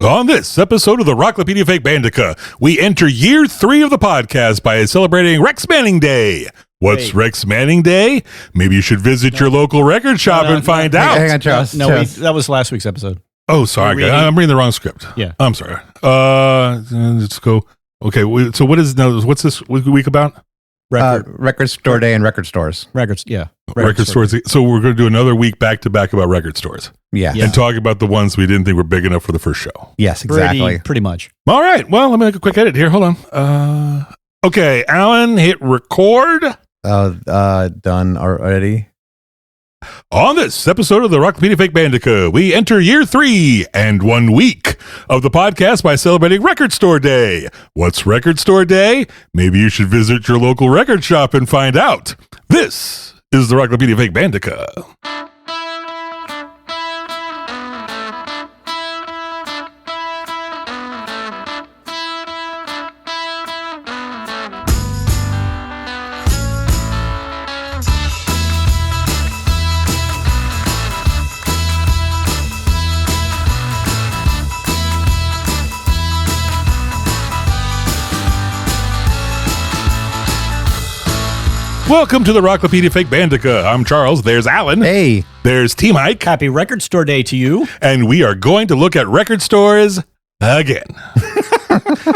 On this episode of the Rocklopedia Fakebandica, we enter year 3 of the podcast by celebrating Rex Manning Day. What's Rex Manning Day? Maybe you should visit your local record shop and find out. Hang on, Charles. That was last week's episode. Oh, sorry. I'm reading the wrong script. Yeah. I'm sorry. Let's go. Okay, so what's this week about? Record Store Day and record stores. Records, yeah. Record stores. So we're going to do another week back-to-back about record stores. Yeah. And talk about the ones we didn't think were big enough for the first show. Yes, exactly. Pretty much. All right. Well, let me make a quick edit here. Hold on. Okay, Alan, hit record. Done already. On this episode of the Rocklopedia Fakebandica, we enter year 3 and 1 week of the podcast by celebrating Record Store Day. What's Record Store Day? Maybe you should visit your local record shop and find out. This is the Rocklopedia Fakebandica. Welcome to the Rocklopedia Fakebandica. I'm Charles. There's Alan. Hey. There's T-Mike. Happy Record Store Day to you. And we are going to look at record stores again.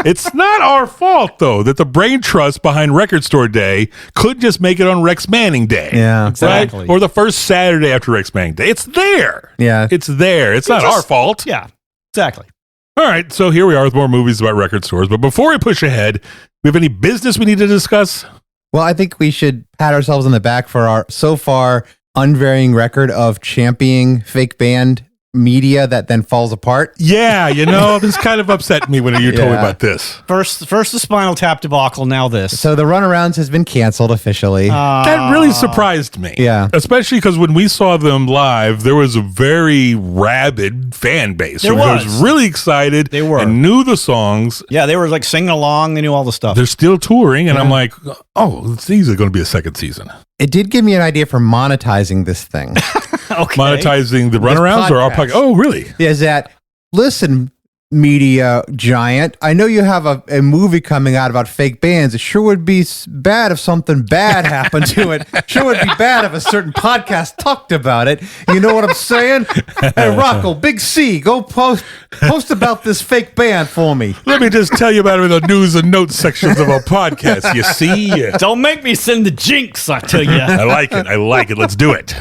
It's not our fault, though, that the brain trust behind Record Store Day could just make it on Rex Manning Day. Yeah. Exactly. Right? Or the first Saturday after Rex Manning Day. It's there. Yeah. It's there. It's not our fault. Yeah, exactly. All right, so here we are with more movies about record stores. But before we push ahead, we have any business we need to discuss? Well, I think we should pat ourselves on the back for our so far unvarying record of championing fake band media that then falls apart. Yeah, this kind of upset me when you told me about this. First the Spinal Tap debacle, now this. So the Runarounds has been canceled officially. That really surprised me. Yeah. Especially because when we saw them live, there was a very rabid fan base. There was. Really excited. They were. And knew the songs. Yeah, they were like singing along. They knew all the stuff. They're still touring. And I'm like, oh, it's easily going to be a second season. It did give me an idea for monetizing this thing. Okay. Monetizing the Runarounds or our podcast? Oh, really? Is that, listen, media giant, I know you have a movie coming out about fake bands. It sure would be bad if something bad happened to it. Sure would be bad if a certain podcast talked about it. You know what I'm saying? Hey, Rocco, Big C, go post about this fake band for me. Let me just tell you about it in the news and notes sections of our podcast. You see? Don't make me send the jinx, I tell you. I like it. Let's do it.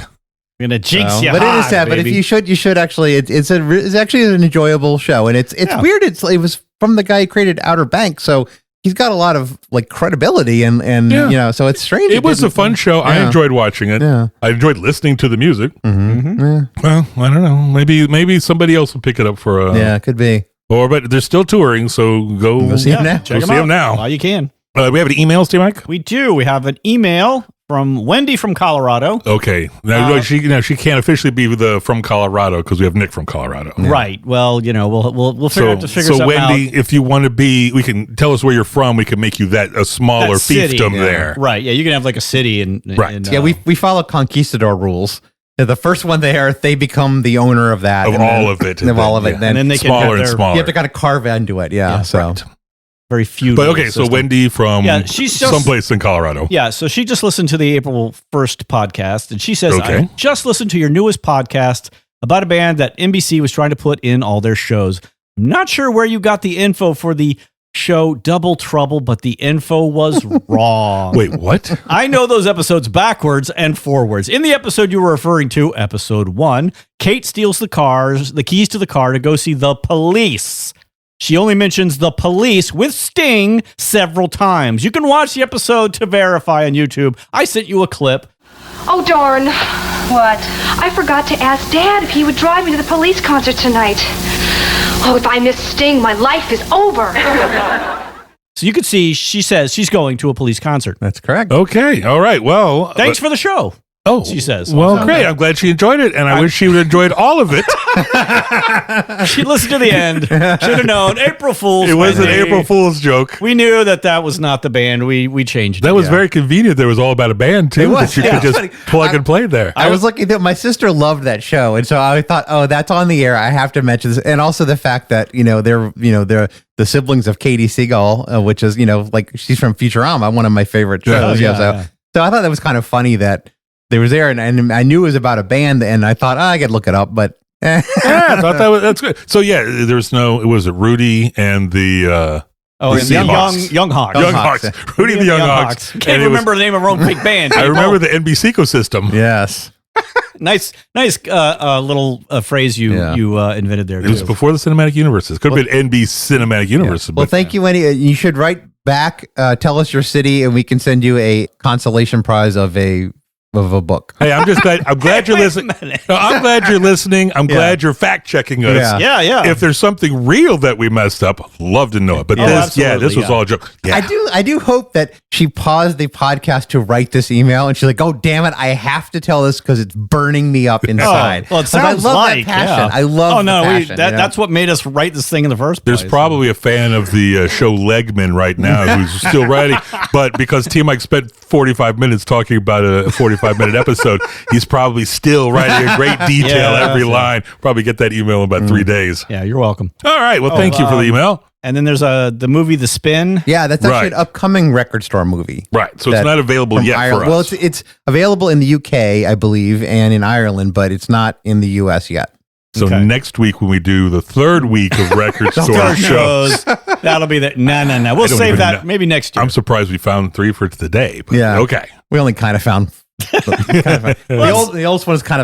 I'm gonna jinx you. But it is sad. But if you should actually, it's actually an enjoyable show, and it's weird. It was from the guy who created Outer Banks, so he's got a lot of like credibility, and so it's strange. It was a fun show. Yeah. I enjoyed watching it. Yeah. I enjoyed listening to the music. Mm-hmm. Yeah. Well, I don't know. Maybe somebody else will pick it up for. Yeah, could be. But they're still touring, so go see them now. Go see them now. While you can. We have any emails, T. Mike? We do. We have an email from Wendy from Colorado. Okay. Now she can't officially be from Colorado because we have Nick from Colorado. Yeah. Right. Well, we'll figure something out. So Wendy, if you want to we can tell us where you're from. We can make you a smaller fiefdom there. Right. Yeah. You can have like a city right. We follow conquistador rules. The first one there, they become the owner of that. Of all of it. Of all of it. And then they smaller and smaller. You have to kind of carve into it. Yeah. So. Right. Very few. But okay, so Wendy from she's someplace in Colorado. Yeah, so she just listened to the April 1st podcast, and she says, I just listened to your newest podcast about a band that NBC was trying to put in all their shows. I'm not sure where you got the info for the show Double Trouble, but the info was wrong. Wait, what? I know those episodes backwards and forwards. In the episode you were referring to, episode 1, Kate steals the keys to the car to go see the police. She only mentions the police with Sting several times. You can watch the episode to verify on YouTube. I sent you a clip. Oh, darn. What? I forgot to ask Dad if he would drive me to the police concert tonight. Oh, if I miss Sting, my life is over. So you could see she says she's going to a police concert. That's correct. Okay. All right. Well, thanks for the show. Oh, she says. Well, great. I'm glad she enjoyed it, and I wish she would have enjoyed all of it. She listened to the end. Should have known. April Fool's. It was an Wendy. April Fool's joke. We knew that was not the band. We changed it. That was very convenient. There was all about a band, too, It was, that you yeah. could just plug and play there. I was looking at my sister loved that show, and so I thought, oh, that's on the air. I have to mention this, and also the fact that they're the siblings of Katie Seagal, which is like she's from Futurama, one of my favorite shows. So I thought that was kind of funny that they was there, and I knew it was about a band, and I thought I could look it up, but Yeah, I thought that's good. So yeah, there's it was Rudy and the and Young Hawks. Young Hawks. Young Hawks. Rudy and the Young Hawks. Can't And it was- remember the name of our own fake band. I remember the NBC ecosystem. yes, Nice little phrase you invented there. It was too. before the cinematic universes. Could have been NB Cinematic Universe. Well, thank you, Wendy. You should write back, tell us your city, and we can send you a consolation prize of a book. Hey, I'm just glad. I'm glad you're listening. No, I'm glad you're listening. I'm glad you're fact checking us. Yeah. If there's something real that we messed up, love to know it. But this was all a joke. Yeah. I do hope that she paused the podcast to write this email, and she's like, "Oh, damn it! I have to tell this because it's burning me up inside." Well, it sounds I love like that passion. yeah. I love. no, the passion, that's what made us write this thing in the first place. There's probably a fan of the show Legman right now who's still writing, but because T Mike spent 45 minutes talking about a 45-minute episode, he's probably still writing in great detail every line. Probably get that email in about 3 days. Yeah, you're welcome. All right. Well, thank you for the email. And then there's the movie The Spin. Yeah, that's actually Right. an upcoming Record Store movie. Right. So it's That- not available from yet Ireland. for Well, us. it's available in the UK, I believe, and in Ireland, but it's not in the US yet. So Okay. next week when we do the third week of Record Store Third show, shows. That'll be that. No. We'll I don't save even that know. maybe next year. I'm surprised we found 3 for today. But Yeah. Okay. We only kind of found the oldest one is kind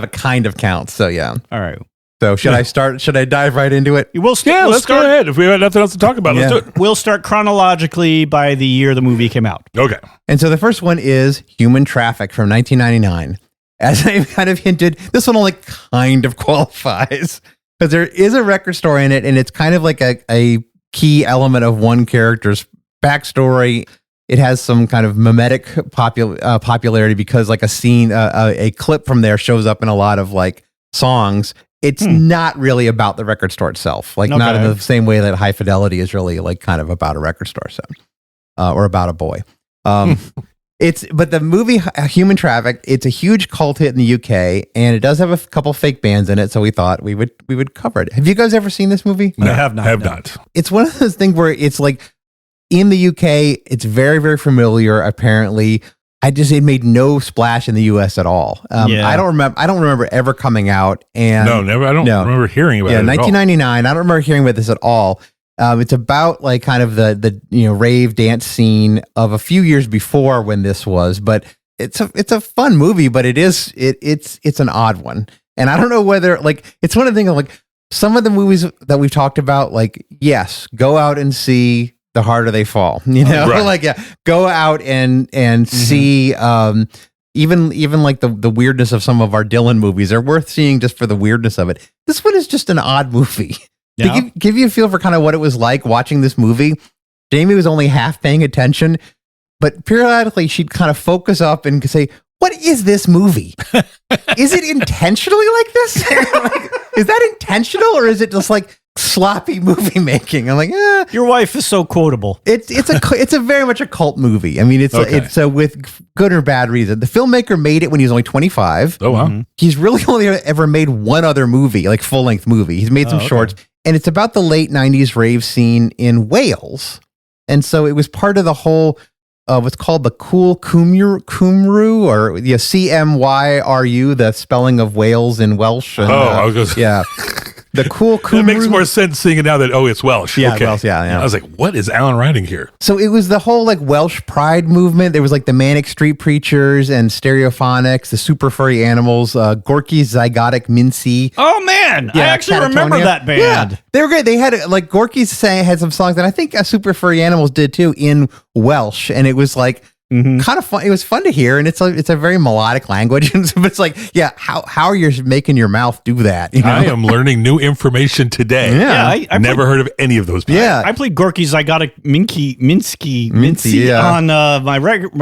of count. So yeah. All right. So should I start? Should I dive right into it? We'll Yeah, we'll let's start. go ahead. If we have nothing else to talk about, let's Yeah. do it. We'll start chronologically by the year the movie came out. Okay. And so the first one is Human Traffic from 1999. As I kind of hinted, this one only kind of qualifies because there is a record store in it, and it's kind of like a key element of one character's backstory. It has some kind of mimetic popularity because like a scene, a clip from there shows up in a lot of like songs. It's not really about the record store itself, like not in Okay. the same way that High Fidelity is really like kind of about a record store, so or about a boy. But the movie Human Traffic, it's a huge cult hit in the UK, and it does have a couple fake bands in it, so we thought we would cover it. Have you guys ever seen this movie? I have not. Have no. not. It's one of those things where it's like in the UK, it's very, very familiar. Apparently, it made no splash in the US at all. Yeah. I don't remember ever coming out. And No, never. I don't No. remember hearing about yeah, it. 1999. I don't remember hearing about this at all. It's about like kind of the rave dance scene of a few years before when this was, but it's a fun movie, but it's an odd one. And I don't know whether like it's one of the things like some of the movies that we've talked about, like, yes, go out and see The Harder They Fall, Right. like, yeah, go out and see, even like the weirdness of some of our Dylan movies. They're worth seeing just for the weirdness of it. This one is just an odd movie. Yeah. To give you a feel for kind of what it was like watching this movie, Jamie was only half paying attention, but periodically she'd kind of focus up and say, "What is this movie? Is it intentionally like this? Like, is that intentional, or is it just like sloppy movie making?" I'm like, Your wife is so quotable. it's a very much a cult movie. I mean, it's with good or bad reason. The filmmaker made it when he was only 25. Oh, wow. Mm-hmm. He's really only ever made one other movie, like full length movie. He's made some okay. shorts, and it's about the late 90s rave scene in Wales. And so it was part of the whole what's called the Cool Cymru, or CMYRU, the spelling of Wales in Welsh. And, I was just yeah. The Cool It Cymru. makes more sense seeing it now that it's Welsh. Yeah, Okay. Welsh, yeah. I was like, what is Alan writing here? So it was the whole like Welsh pride movement. There was like the Manic Street Preachers and Stereophonics, the Super Furry Animals, Gorky's Zygotic Mincy. Oh man, I Yeah, actually remember Catatonia. that band. Yeah, they were great. They had like Gorky's had some songs that I think Super Furry Animals did too in Welsh, and it was like kind of fun. It was fun to hear, and it's a very melodic language. And so it's like, yeah, how are you making your mouth do that? You know? I am learning new information today. Yeah. I Never heard of any of those. People. Yeah. I played Gorky's Zygotic Mincy yeah. on my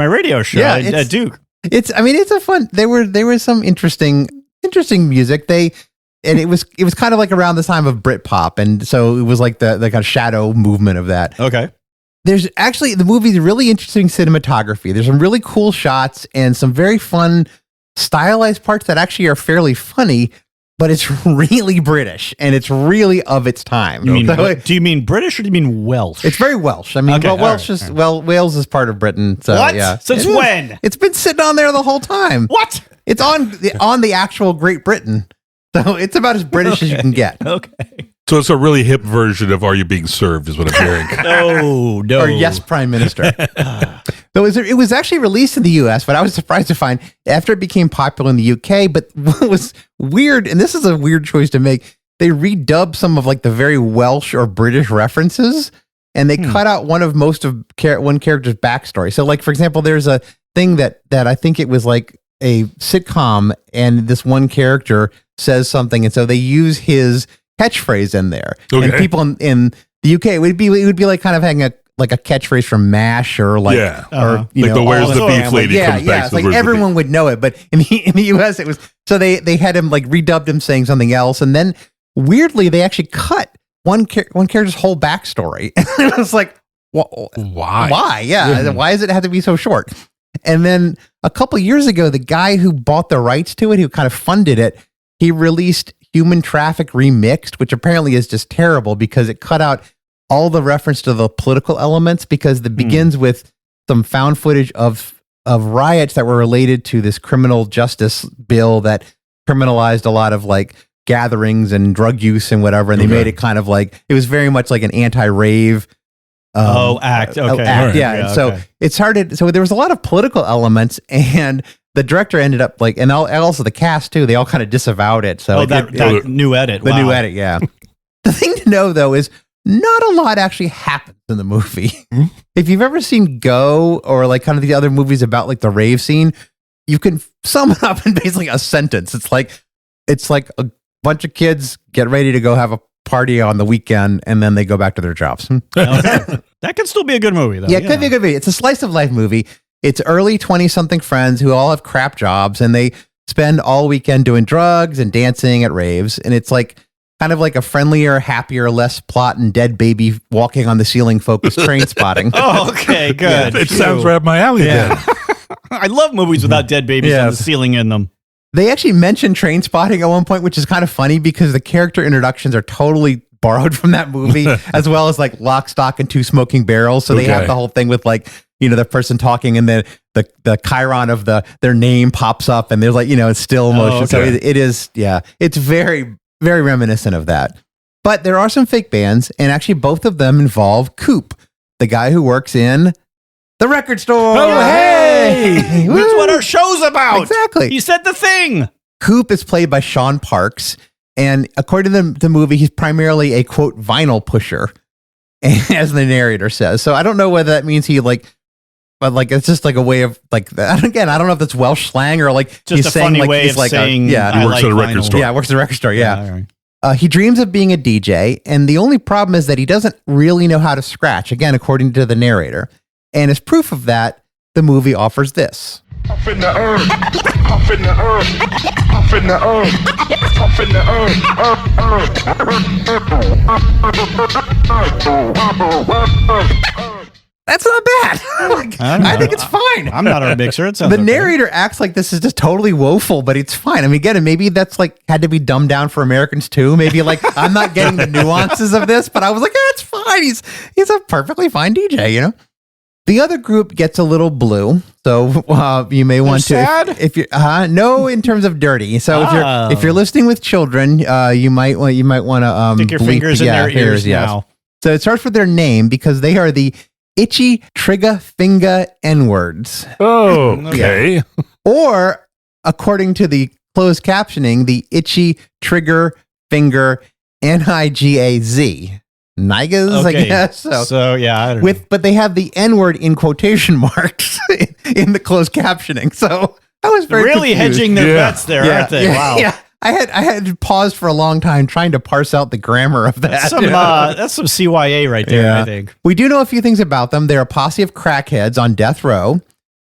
radio show Yeah, at it's- Duke. It's a fun. There was some interesting music. It was kind of like around the time of Britpop, and so it was like the kind of shadow movement of that. Okay. There's actually, the movie's really interesting cinematography. There's some really cool shots and some very fun stylized parts that actually are fairly funny, but it's really British and it's really of its time. Do you mean British or do you mean Welsh? It's very Welsh. I mean, Okay, Welsh is, Wales is part of Britain. So, What? Yeah. Since when? It's been sitting on there the whole time. What? It's on the actual Great Britain. So it's about as British as you can get. Okay. So it's a really hip version of Are You Being Served is what I'm hearing. No. Or Yes, Prime Minister. So it was actually released in the US, but I was surprised to find after it became popular in the UK. But what was weird, and this is a weird choice to make, they redubbed some of like the very Welsh or British references, and they cut out one character's backstory. So like, for example, there's a thing that I think it was like a sitcom, and this one character says something, and so they use his catchphrase in there. Okay. And people in the UK, it would be like kind of having a catchphrase from MASH or like, or you like know, the Where's the Beef lady comes back. It's like everyone would know it, but in the US it was, so they had him like redubbed him saying something else, and then weirdly they actually cut one character's whole backstory. It was like, why? Why? Yeah, why does it have to be so short? And then a couple years ago, the guy who bought the rights to it, who kind of funded it, he released Human Traffic Remixed, which apparently is just terrible because it cut out all the reference to the political elements, because it begins with some found footage of riots that were related to this criminal justice bill that criminalized a lot of like gatherings and drug use and whatever. And they made it kind of like, it was very much like an anti-rave act. Okay. Act, yeah. Yeah, And so okay. it started, so there was a lot of political elements, and the director ended up like, and also the cast too, they all kind of disavowed it. So that new edit. the new edit, yeah. The thing to know though is not a lot actually happens in the movie. If you've ever seen Go or like kind of the other movies about like the rave scene, you can sum it up in basically a sentence. It's like a bunch of kids get ready to go have a party on the weekend, and then they go back to their jobs. Okay. That could still be a good movie, though. Yeah, it could be a good movie. It's a slice of life movie. It's early 20-something friends who all have crap jobs, and they spend all weekend doing drugs and dancing at raves. And it's like kind of like a friendlier, happier, less plot and dead baby walking on the ceiling focused train spotting. Oh, okay, good. It sounds right up my alley then. I love movies without dead babies on the ceiling in them. They actually mentioned train spotting at one point, which is kind of funny because the character introductions are totally borrowed from that movie, as well as like Lock, Stock, and Two Smoking Barrels. So they have the whole thing with like, you know, the person talking and the chyron of their name pops up, and there's like, you know, it's still motion. So it is, it's very, very reminiscent of that. But there are some fake bands, and actually both of them involve Coop, the guy who works in the record store. Oh, hey! That's what our show's about. Exactly. You said the thing. Coop is played by Sean Parks, and according to the movie, he's primarily a, quote, vinyl pusher, as the narrator says. So I don't know whether that means he but like it's just like a way of like that. Again, I don't know if that's Welsh slang or like Just he's a saying funny like way he's of like saying He works at a record store. Yeah, works at a record store. Yeah. All right. He dreams of being a DJ, and the only problem is that he doesn't really know how to scratch, again, according to the narrator. And as proof of that, the movie offers this. Up in the earth, up in the earth, up in the earth, up in the earth. That's not bad. I think it's fine. I'm not a mixer. It sounds The narrator acts like this is just totally woeful, but it's fine. I mean, again, maybe that's like had to be dumbed down for Americans too. Maybe like I'm not getting the nuances of this, but I was like, it's fine. He's a perfectly fine DJ, you know. The other group gets a little blue, so you may want to. Sad? If you no, in terms of dirty. So if you're listening with children, you might want to stick your fingers in their ears now. So it starts with their name because they are the itchy trigger finger N-words. Oh, okay. Or, according to the closed captioning, the itchy trigger finger N-I-G-A-Z. Nigas, I guess. So yeah, I don't know. But they have the N-word in quotation marks in the closed captioning. So I was very really confused. hedging their bets there, aren't they? Wow. Yeah. I had paused for a long time trying to parse out the grammar of that. That's some CYA right there, I think. We do know a few things about them. They're a posse of crackheads on death row.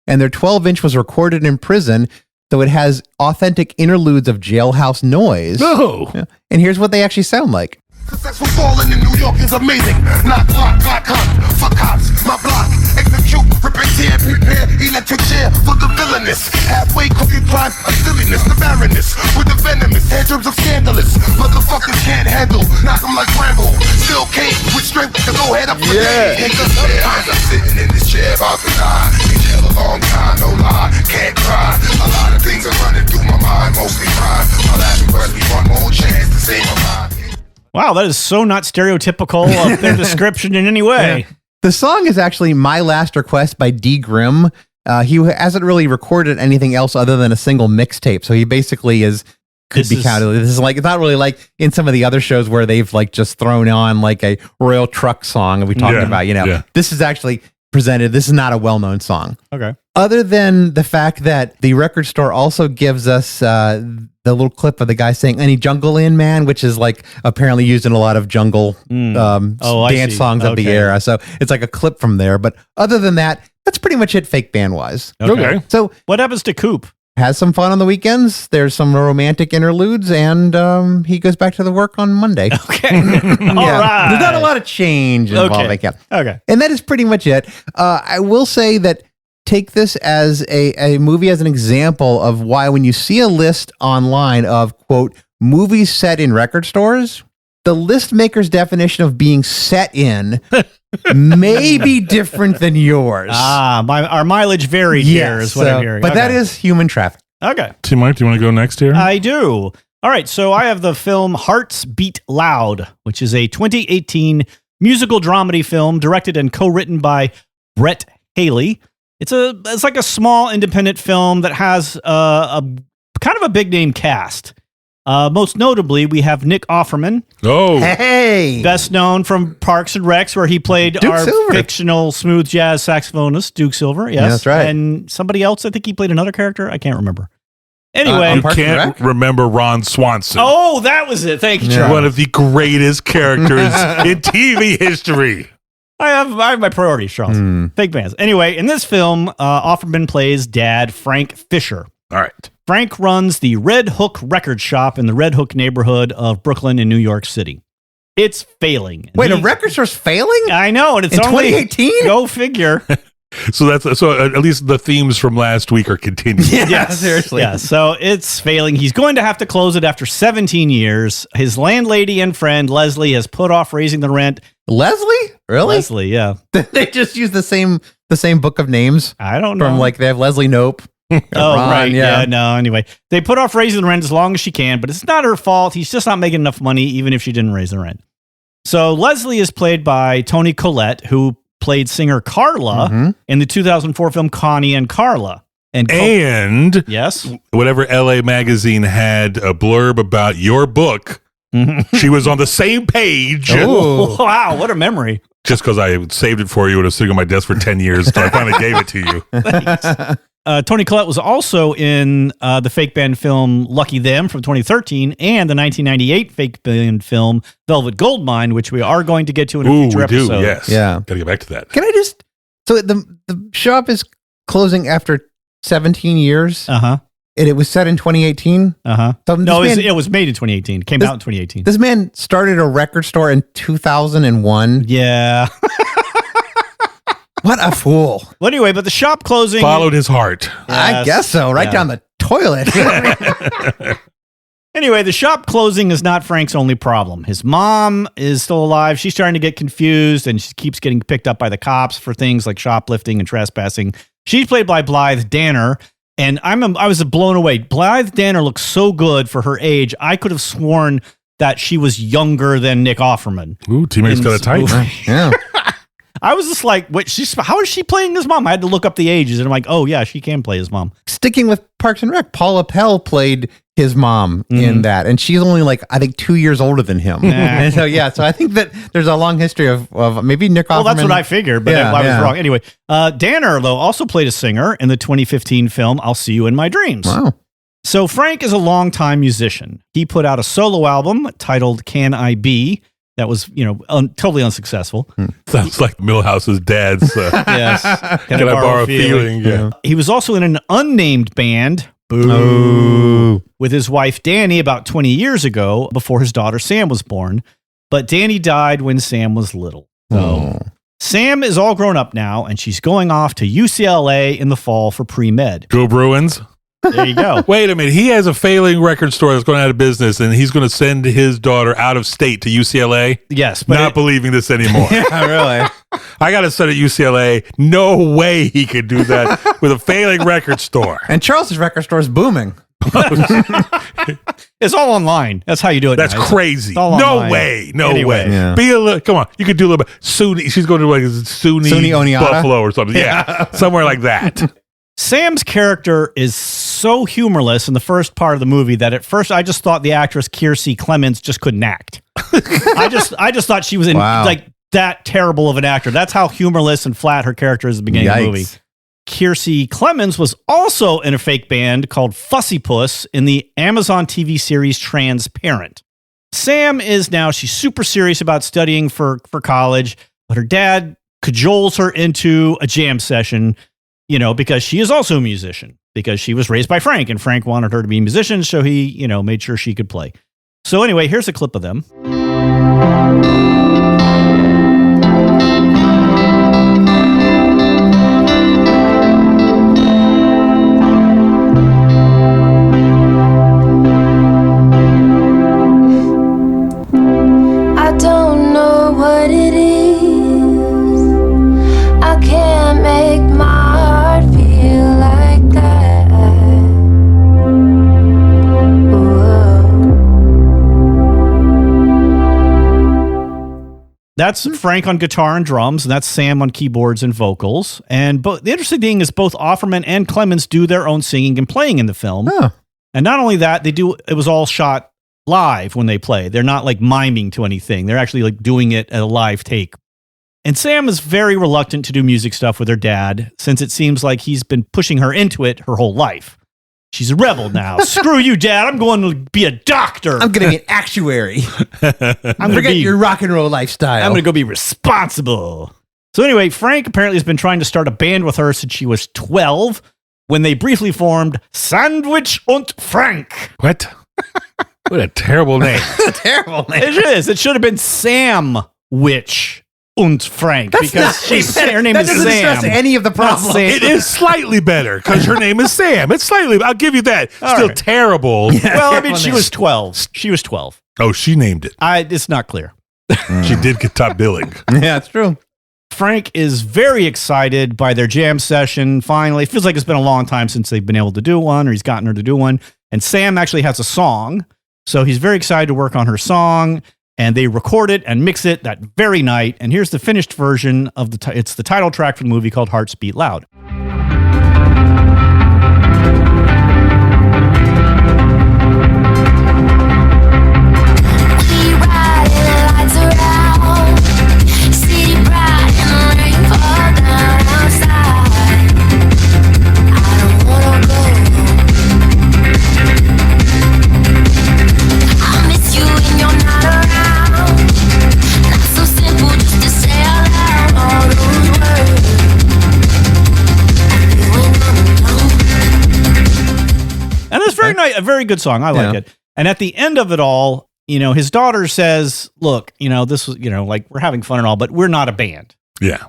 and their 12-inch was recorded in prison, so it has authentic interludes of jailhouse noise. Oh. Yeah. And here's what they actually sound like. Successful falling in New York is amazing. Knock, block, fuck cops, my block. Execute, repair, prepare, electric chair for the villainous. Halfway cooking crime, a silliness, the barrenness, with the venomous, head germs of scandalous. Motherfuckers can't handle, knock them like Rambo. Still came with strength to go head up for days. Niggas, I'm sitting in this chair about to die. In jail a long time, no lie, can't cry. A lot of things are running through my mind, mostly crime. My last breath, we want more chance to save my mind. Wow, that is so not stereotypical of their description in any way. The song is actually My Last Request by D. Grimm. He hasn't really recorded anything else other than a single mixtape, so he basically could be counted. This is like, it's not really like in some of the other shows where they've like just thrown on like a Royal Truck song that we talked about, you know. Yeah. This is actually presented, this is not a well-known song. Okay. Other than the fact that the record store also gives us the little clip of the guy saying "Any Jungle In Man," which is like apparently used in a lot of jungle dance songs of the era. So it's like a clip from there. But other than that, that's pretty much it fake band wise. Okay. So what happens to Coop? Has some fun on the weekends. There's some romantic interludes, and he goes back to the work on Monday. Okay. All right. There's not a lot of change involving him. Okay. And that is pretty much it. I will say that take this as a movie as an example of why when you see a list online of, quote, movies set in record stores, the list maker's definition of being set in may be different than yours. Our mileage varied here is what I'm hearing. But that is human traffic. Okay. T-Mike, do you want to go next here? I do. All right, so I have the film Hearts Beat Loud, which is a 2018 musical dramedy film directed and co-written by Brett Haley. It's like a small independent film that has a kind of a big name cast. Most notably, we have Nick Offerman. Oh, hey! Best known from Parks and Recs, where he played Duke our Silver. fictional smooth jazz saxophonist, Duke Silver. Yes, Yeah, that's right. And somebody else, I think he played another character. I can't remember. Anyway, you Parks and can't Rec? remember Ron Swanson. oh, that was it. Thank you, Yeah. Charlie. One of the greatest characters in TV history. I have my priorities, Charles. Fake bands. Anyway, in this film, Offerman plays dad, Frank Fisher. All right. Frank runs the Red Hook record shop in the Red Hook neighborhood of Brooklyn in New York City. It's failing. Wait, a record store's failing? I know, and it's In only 2018? Go figure. So at least the themes from last week are continuing. Yeah, seriously. Yeah, so it's failing. He's going to have to close it after 17 years. His landlady and friend, Leslie, has put off raising the rent. Leslie? Really? Leslie, yeah. They just use the same book of names I don't know. from like they have Leslie Nope. Oh, Ron, right. yeah. Yeah, no, anyway. They put off raising the rent as long as she can, but it's not her fault. He's just not making enough money, even if she didn't raise the rent. So Leslie is played by Toni Collette, who played singer Carla in the 2004 film Connie and Carla. And yes, whatever LA Magazine had a blurb about your book, she was on the same page. Oh, wow, what a memory. Just because I saved it for you and it was sitting on my desk for 10 years, so I finally gave it to you. Toni Collette was also in the fake band film Lucky Them from 2013 and the 1998 fake band film Velvet Goldmine, which we are going to get to in a future episode. Yes. Yeah. Gotta get back to that. Can I just so the shop is closing after 17 years Uh-huh. and it was set in 2018? Uh-huh. So No, this man- it was made in 2018. It came out in 2018. This man started a record store in 2001. Yeah. What a fool. Well, anyway, but the shop closing... Followed his heart. I Yes. guess so. Right Yeah. down the toilet. Anyway, the shop closing is not Frank's only problem. His mom is still alive. She's starting to get confused, and she keeps getting picked up by the cops for things like shoplifting and trespassing. She's played by Blythe Danner, and I was blown away. Blythe Danner looks so good for her age. I could have sworn that she was younger than Nick Offerman. Ooh, teammates got a type. Yeah. I was just like, wait, how is she playing his mom? I had to look up the ages, and I'm like, oh, yeah, she can play his mom. Sticking with Parks and Rec, Paula Pell played his mom in that, and she's only like, I think 2 years older than him. And so, yeah, so I think that there's a long history of maybe Nick Offerman. Well, that's what I figured, but Yeah, I was yeah. wrong. Anyway, Danner, though, also played a singer in the 2015 film I'll See You in My Dreams. Wow. So Frank is a longtime musician. He put out a solo album titled Can I Be? That was, totally unsuccessful. Sounds like Millhouse's dad's. Yes. Can I borrow a feeling? Yeah. He was also in an unnamed band, Boo, with his wife Danny about 20 years ago before his daughter Sam was born. But Danny died when Sam was little. So Sam is all grown up now, and she's going off to UCLA in the fall for pre-med. Go Bruins. There you go. Wait a minute. He has a failing record store that's going out of business, and he's going to send his daughter out of state to UCLA? Yes. But Not believing this anymore. Yeah, really. I got to send at UCLA. No way he could do that with a failing record store. And Charles's record store is booming. It's all online. That's how you do it. That's now. crazy. It's all No online. way. No Anyway. way. Yeah. Be a little, come on. You could do a little bit. SUNY. She's going to like SUNY Oneonta? Buffalo or something. Yeah. Somewhere like that. Sam's character is so humorless in the first part of the movie that at first I just thought the actress Kiersey Clemons just couldn't act. I just thought she was Wow. like that terrible of an actor. That's how humorless and flat her character is at the beginning of the movie. Kiersey Clemons was also in a fake band called Fussy Puss in the Amazon TV series Transparent. Sam is now, she's super serious about studying for college, but her dad cajoles her into a jam session, because she is also a musician, because she was raised by Frank, and Frank wanted her to be a musician, so he, made sure she could play. So anyway, here's a clip of them. I don't know what it is. I can't make my heart feel like that. That's Frank on guitar and drums, and that's Sam on keyboards and vocals. And the interesting thing is both Offerman and Clemens do their own singing and playing in the film. Huh. And not only that, it was all shot live when they play. They're not like miming to anything. They're actually like doing it at a live take. And Sam is very reluctant to do music stuff with her dad, since it seems like he's been pushing her into it her whole life. She's a rebel now. Screw you, Dad. I'm going to be a doctor. I'm going to be an actuary. I'm Forget your rock and roll lifestyle. I'm going to go be responsible. So anyway, Frank apparently has been trying to start a band with her since she was 12, when they briefly formed Sandwich und Frank. What? What a terrible name. terrible name. It is. It should have been Sam Witch und Frank, because her name is doesn't Sam. address any of the problems. Sam. It is slightly better because her name is Sam. It's slightly, I'll give you that. Still right. terrible. Well, I mean, she was 12. She was 12. Oh, she named it. It's not clear. She did get top billing. Yeah, it's true. Frank is very excited by their jam session. Finally, it feels like it's been a long time since they've been able to do one, or he's gotten her to do one. And Sam actually has a song, so he's very excited to work on her song. And they record it and mix it that very night. And here's the finished version of it's the title track from the movie called Hearts Beat Loud. And it's a very good song. I like it. And at the end of it all, his daughter says, look, this was, like we're having fun and all, but we're not a band. Yeah.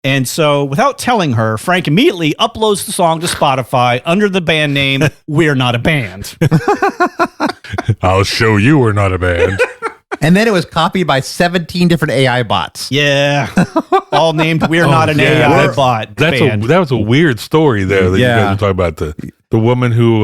And so without telling her, Frank immediately uploads the song to Spotify under the band name, We're Not a Band. I'll show you we're not a band. And then it was copied by 17 different AI bots. Yeah. All named We're Not an yeah. AI bot band. That was a weird story there that you guys were talking about. The woman who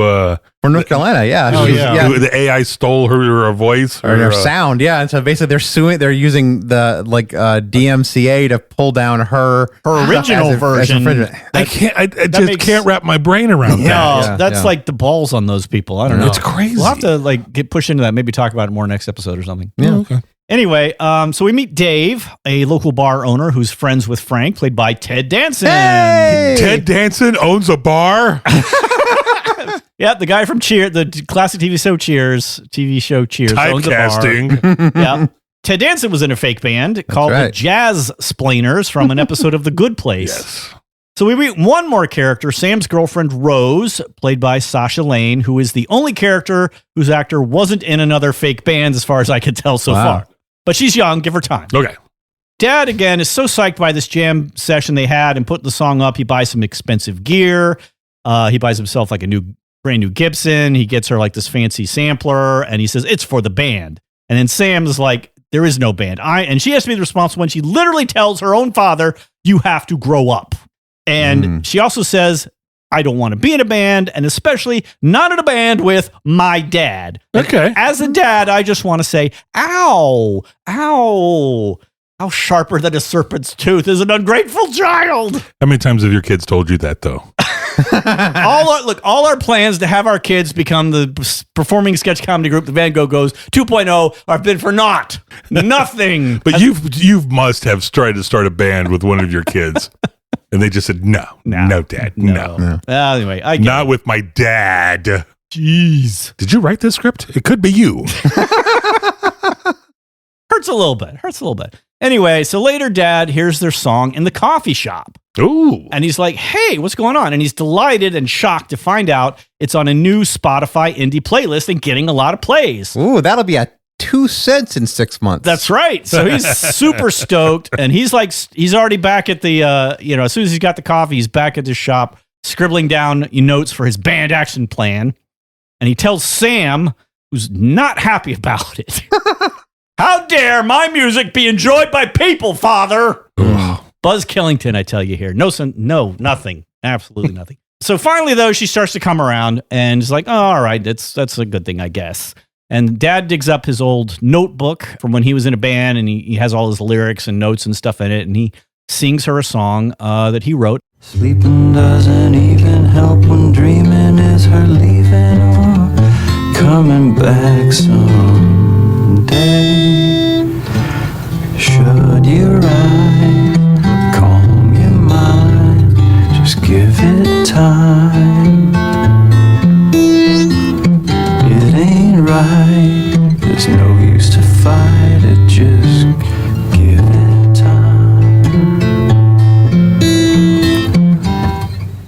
From North Carolina, yeah. Oh, yeah. who the AI stole her voice Or their sound, yeah. And so basically they're using the DMCA to pull down her original version. infringement. I can't wrap my brain around that. No, that's like the balls on those people. I don't know. It's crazy. We'll have to get push into that. Maybe talk about it more next episode or something. Yeah. Okay. Anyway, so we meet Dave, a local bar owner who's friends with Frank, played by Ted Danson. Hey! Ted Danson owns a bar. Yeah, the guy from Cheers, the classic TV show Cheers, owns a bar. Typecasting. Yeah. Ted Danson was in a fake band called the Jazz Splainers from an episode of The Good Place. Yes. So we meet one more character, Sam's girlfriend, Rose, played by Sasha Lane, who is the only character whose actor wasn't in another fake band as far as I could tell so far. But she's young, give her time. Okay. Dad, again, is so psyched by this jam session they had and putting the song up. He buys some expensive gear. He buys himself like a brand new Gibson. He gets her like this fancy sampler, and he says, it's for the band. And then Sam's like, there is no band. And she has to be the responsible one. She literally tells her own father, you have to grow up. And she also says, I don't want to be in a band, and especially not in a band with my dad. Okay. And as a dad, I just want to say, ow, ow. How sharper than a serpent's tooth is an ungrateful child. How many times have your kids told you that, though? all our plans to have our kids become the performing sketch comedy group, the Van Gogh Goes 2.0, have been for naught. Nothing. But you must have tried to start a band with one of your kids. And they just said, no, Dad, no. Anyway, not with my dad. Jeez. Did you write this script? It could be you. Hurts a little bit. Anyway, so later Dad hears their song in the coffee shop. Ooh. And he's like, hey, what's going on? And he's delighted and shocked to find out it's on a new Spotify indie playlist and getting a lot of plays. Ooh, that'll be at 2 cents in 6 months. That's right. So he's super stoked. And he's already back at the, as soon as he's got the coffee, he's back at the shop scribbling down notes for his band action plan. And he tells Sam, who's not happy about it. How dare my music be enjoyed by people, Father? Buzz Killington, I tell you here. No, nothing. Absolutely nothing. So finally, though, she starts to come around and is like, oh, all right, that's a good thing, I guess. And Dad digs up his old notebook from when he was in a band, and he has all his lyrics and notes and stuff in it, and he sings her a song that he wrote. Sleeping doesn't even help when dreaming is her leaving or coming back someday. Shut your eyes, calm your mind, just give it time. It ain't right, there's no use to fight it, just give it time.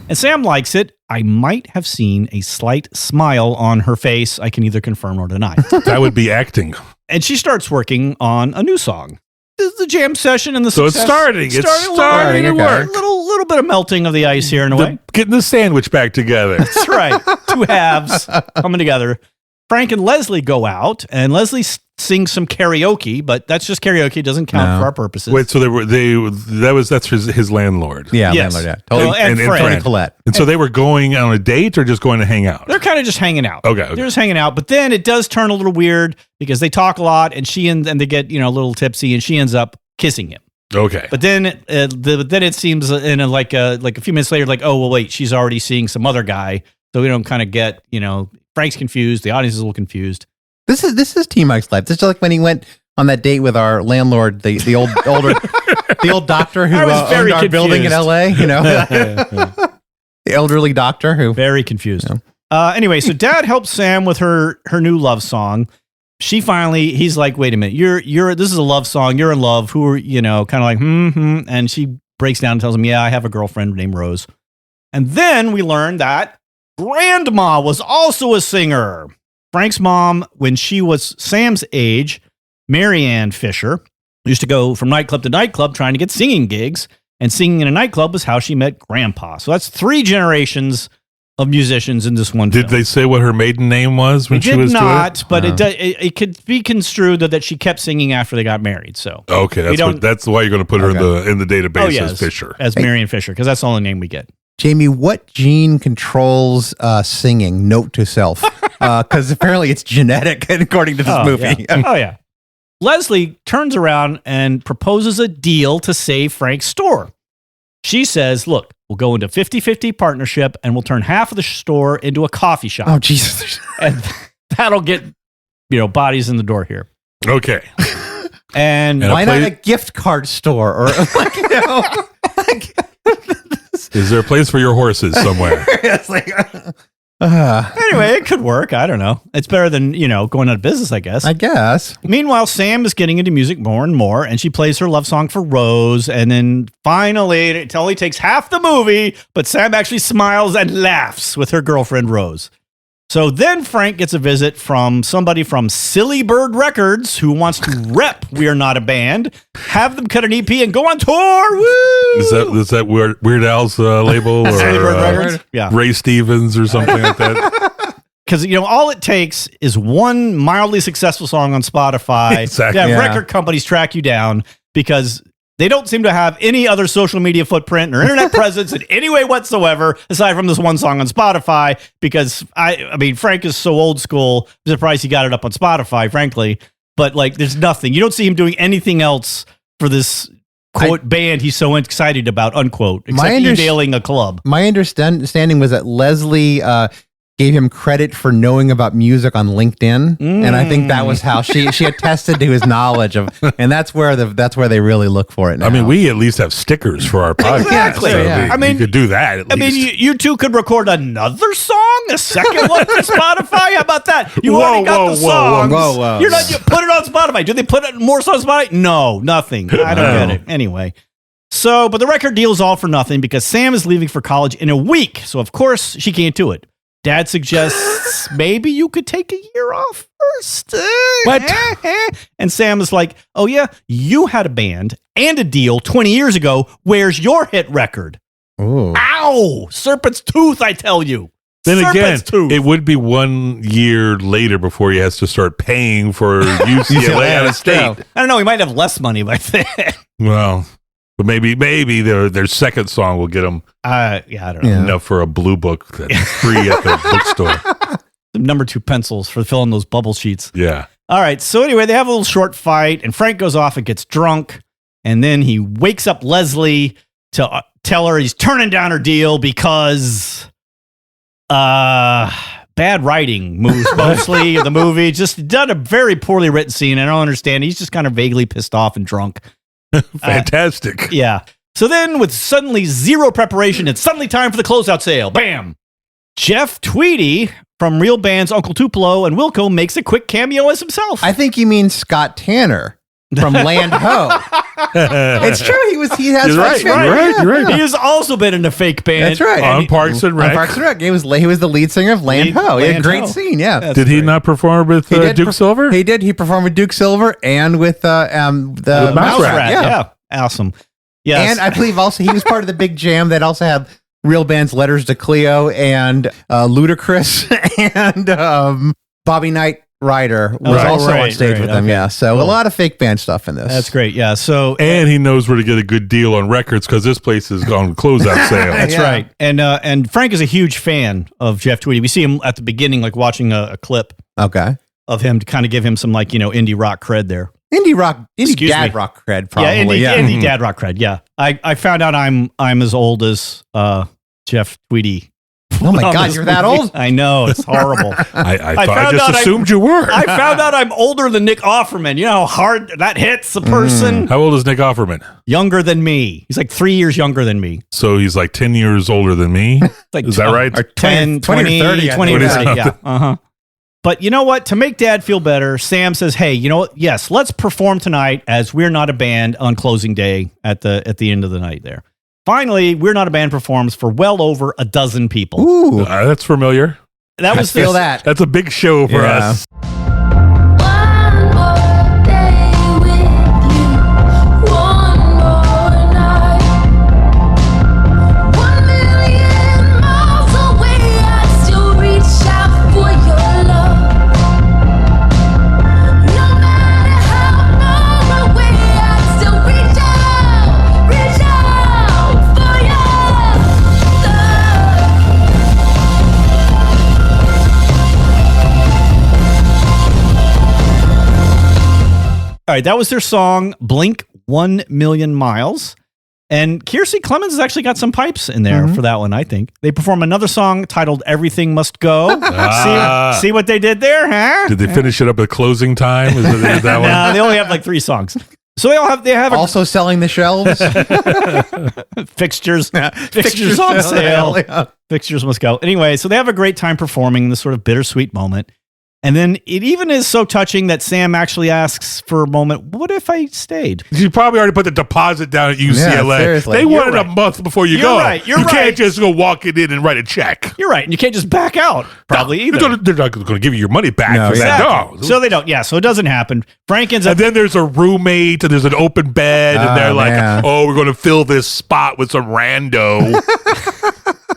And Sam likes it. I might have seen a slight smile on her face. I can either confirm or deny. That would be acting. And she starts working on a new song. This is the jam session and the So it's starting. It's starting to work. Little bit of melting of the ice here in a way. Getting the sandwich back together. That's right. Two halves coming together. Frank and Leslie go out, and Leslie sings some karaoke, but that's just karaoke. It doesn't count for our purposes. Wait, so that's his landlord. Yeah, yes. landlord, yeah. Totally. And Fred. Colette. And so they were going on a date or just going to hang out? They're kind of just hanging out. Okay. They're just hanging out, but then it does turn a little weird because they talk a lot, and and they get a little tipsy, and she ends up kissing him. Okay. But then it seems in like a few minutes later, like, oh well, wait, she's already seeing some other guy, so we don't kind of get Frank's confused, the audience is a little confused. This is T Mike's life. This is like when he went on that date with our landlord, the old doctor who owned our building in LA. The elderly doctor who very confused. Anyway, so Dad helps Sam with her new love song. He's like, wait a minute, this is a love song. You're in love. Who are kind of like and she breaks down and tells him, yeah, I have a girlfriend named Rose. And then we learn that Grandma was also a singer. Frank's mom, when she was Sam's age, Mary Ann Fisher, used to go from nightclub to nightclub trying to get singing gigs, and singing in a nightclub was how she met Grandpa. So that's 3 generations of musicians in this one film. Did they say what her maiden name was when she was doing it? Did not, but it could be construed that she kept singing after they got married. So okay, that's why you're going to put her in the database as Fisher, as Marion Fisher, because that's the only name we get. Jamie, what gene controls singing note to self? Because apparently it's genetic, according to this movie. Yeah. Oh, yeah. Leslie turns around and proposes a deal to save Frank's store. She says, look, we'll go into 50-50 partnership, and we'll turn half of the store into a coffee shop. Oh, Jesus. And that'll get, bodies in the door here. Okay. And why not a gift card store? Or is there a place for your horses somewhere? It's like, Anyway, it could work. I don't know. It's better than, going out of business, I guess. I guess. Meanwhile, Sam is getting into music more and more, and she plays her love song for Rose. And then finally, it only takes half the movie, but Sam actually smiles and laughs with her girlfriend, Rose. So then Frank gets a visit from somebody from Silly Bird Records who wants to rep We're Not a Band, have them cut an EP and go on tour. Woo! Is that Weird Al's label Silly Bird or Records? Yeah. Ray Stevens or something like that? Because, all it takes is one mildly successful song on Spotify Exactly. to have Yeah. record companies track you down because they don't seem to have any other social media footprint or internet presence in any way whatsoever, aside from this one song on Spotify. Because I mean, Frank is so old school. I'm surprised he got it up on Spotify, frankly. But there's nothing. You don't see him doing anything else for this quote band he's so excited about, unquote, except emailing a club. My understanding was that Leslie gave him credit for knowing about music on LinkedIn, and I think that was how she attested to his knowledge of, and that's where they really look for it now. I mean, we at least have stickers for our podcast. Exactly. So Yeah. you could do that at least. You two could record another song, a second one for Spotify. How about that? You already got the songs. whoa. You're not. You put it on Spotify. Do they put more songs on Spotify? No, nothing. I don't get it. Anyway. So, but the record deal is all for nothing because Sam is leaving for college in a week. So, of course, she can't do it. Dad suggests maybe you could take a year off first. What? And Sam is like, oh, yeah, you had a band and a deal 20 years ago. Where's your hit record? Ooh. Ow! Serpent's tooth, I tell you. Then again, Serpent's tooth. it would be 1 year later before he has to start paying for UCLA out of state. I don't know. He might have less money by then. Well, but maybe their second song will get them I don't know. Yeah. enough for a blue book that's free at the bookstore. The number 2 pencils for filling those bubble sheets. Yeah. All right. So anyway, they have a little short fight, and Frank goes off and gets drunk, and then he wakes up Leslie to tell her he's turning down her deal because bad writing moves mostly of the movie. Just done a very poorly written scene. I don't understand. He's just kind of vaguely pissed off and drunk. Fantastic. Yeah. So then, with suddenly zero preparation, it's suddenly time for the closeout sale. Bam! Jeff Tweedy from real bands Uncle Tupelo and Wilco makes a quick cameo as himself. I think you mean Scott Tanner from Land Ho. It's true. He has You're right. French You're family. right. You're right. He has also been in a fake band. That's right. On Parks and On Rec. Parks and Rec. He was the lead singer of Land Ho. He had a Land great Ho. scene. Yeah. That's Did he great. not perform with He did Duke Silver? He did. He performed with Duke Silver and with the Mouse Mouse Rat. Rat. Yeah. Awesome. Yes. And I believe also he was part of the big jam that also had real bands Letters to Cleo and Ludacris and Bobby Knight Ryder was Right, also on right, stage right, with them. okay. Yeah. So a lot of fake band stuff in this. That's great. Yeah. So And he knows where to get a good deal on records because this place is on closeout sale. that's Yeah. right. And Frank is a huge fan of Jeff Tweedy. We see him at the beginning, like watching a clip Okay. of him to kind of give him some indie rock cred there. Indie Excuse dad me. rock cred, probably. Yeah, indie dad rock cred. Yeah, I found out I'm as old as Jeff Tweedy. Oh my on God, this you're that movie. old? I know, it's horrible. I found just out assumed you were. I found out I'm older than Nick Offerman. You know how hard that hits a person? How old is Nick Offerman? Younger than me. He's like 3 years younger than me. So he's like 10 years older than me. Like Is that right? 10, 20 or 30, 20 or 30, 20. yeah. Uh-huh. But you know what? To make Dad feel better, Sam says, hey, you know what? Yes, let's perform tonight as We're Not a Band on closing day at the end of the night there. Finally, We're Not a Band performs for well over a dozen people. Ooh. That's familiar. That was Feel that. That's a big show for Yeah. us. One more day with you, one more night. 1 million miles away, I still reach out for your love. No matter how far away, I still reach out for your All right, that was their song, Blink 1 Million Miles. And Kiersey Clemens has actually got some pipes in there for that one, I think. They perform another song titled Everything Must Go. See what they did there, huh? Did they finish it up at closing time? Is that one? Nah, they only have like 3 songs. So they have Also selling the shelves. fixtures on sale. Yeah. Fixtures must go. Anyway, so they have a great time performing this sort of bittersweet moment. And then it even is so touching that Sam actually asks for a moment, what if I stayed? You probably already put the deposit down at UCLA. seriously. They wanted You're a month before you You're go. right. You're you right. can't just go walk it in and write a check. You're right. And you can't just back out, probably either. They're not going to give you your money back No, for that. Exactly. No. So they don't. Yeah, so it doesn't happen. Frank ends up And then there's a roommate and there's an open bed and they're like, man. oh, we're going to fill this spot with some rando.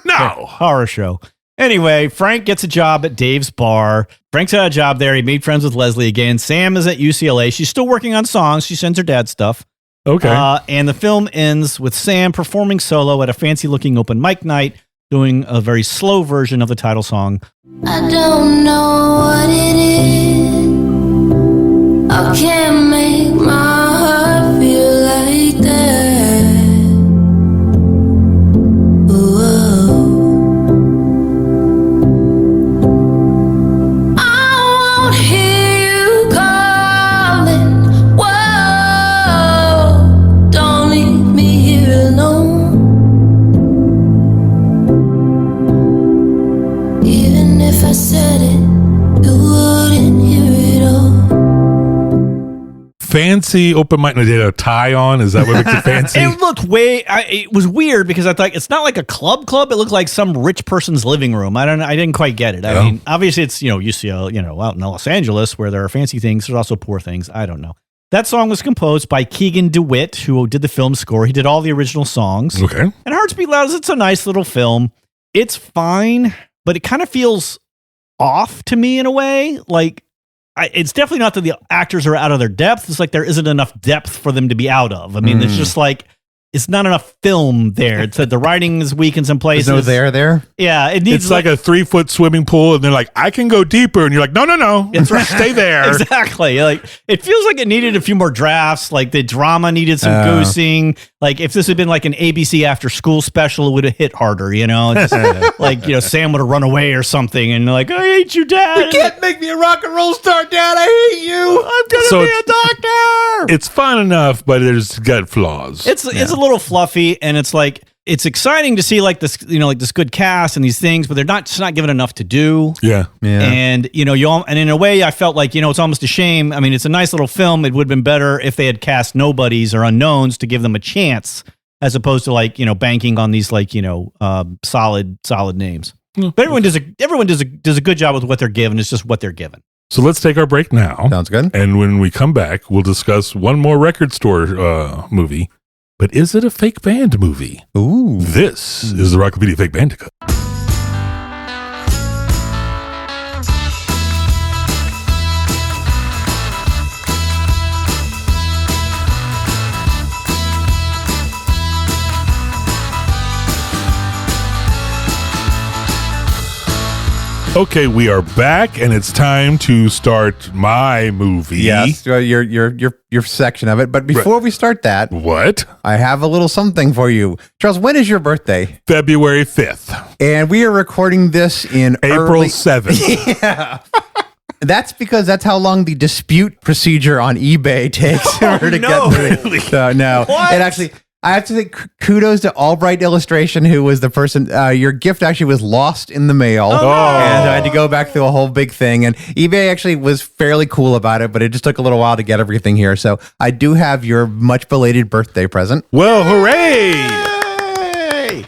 No. horror show. Anyway, Frank gets a job at Dave's bar. Frank's got a job there. He made friends with Leslie again. Sam is at UCLA. She's still working on songs. She sends her dad stuff. Okay. And the film ends with Sam performing solo at a fancy-looking open mic night, doing a very slow version of the title song. I don't know what it is. I can't make my heart feel like that. Whoa. I won't hear you calling. Whoa. Don't leave me here alone. Even if I said it, you wouldn't hear it all. Fancy open mic. They had a tie on. Is that what makes it fancy? It looked it was weird because I thought it's not like a club. It looked like some rich person's living room. I didn't quite get it. I mean, obviously it's, UCLA, out in Los Angeles where there are fancy things. There's also poor things. I don't know. That song was composed by Keegan DeWitt, who did the film score. He did all the original songs. Okay. And Hearts Beat Loud, it's a nice little film. It's fine, but it kind of feels off to me in a way. Like, it's definitely not that the actors are out of their depth. It's like there isn't enough depth for them to be out of. I mean, it's just like, it's not enough film there. It's that the writing is weak in some places. There's no there. Yeah, it needs It's like a 3-foot swimming pool, and they're like, I can go deeper. And you're like, no. It's right. Stay there. Exactly. Like, it feels like it needed a few more drafts. Like the drama needed some goosing. Like if this had been like an ABC after school special, it would have hit harder, It's like, Sam would have run away or something and like, I hate you, Dad. You can't make me a rock and roll star, Dad. I hate you. I'm going to So be a doctor. It's fun enough, but it's got flaws. It's a little fluffy, and it's like, it's exciting to see like this, like this good cast and these things, but they're just not given enough to do. Yeah. And and in a way, I felt like it's almost a shame. I mean, it's a nice little film. It would have been better if they had cast nobodies or unknowns to give them a chance, as opposed to like banking on these like solid names. But everyone does a good job with what they're given. It's just what they're given. So let's take our break now. Sounds good. And when we come back, we'll discuss one more record store movie. But is it a fake band movie? Ooh. This is the Rocklopedia Fakebandica. Okay, we are back, and it's time to start my movie. Yes, your section of it. But before we start that, What? I have a little something for you. Charles, when is your birthday? February 5th, And we are recording this in April early. 7th. Yeah. That's because that's how long the dispute procedure on eBay takes in order to no. get through. So no, What? it actually. I have to say kudos to Albright Illustration, who was the person. Your gift actually was lost in the mail, and I had to go back through a whole big thing. And eBay actually was fairly cool about it, but it just took a little while to get everything here. So I do have your much belated birthday present. Well, hooray! Hey,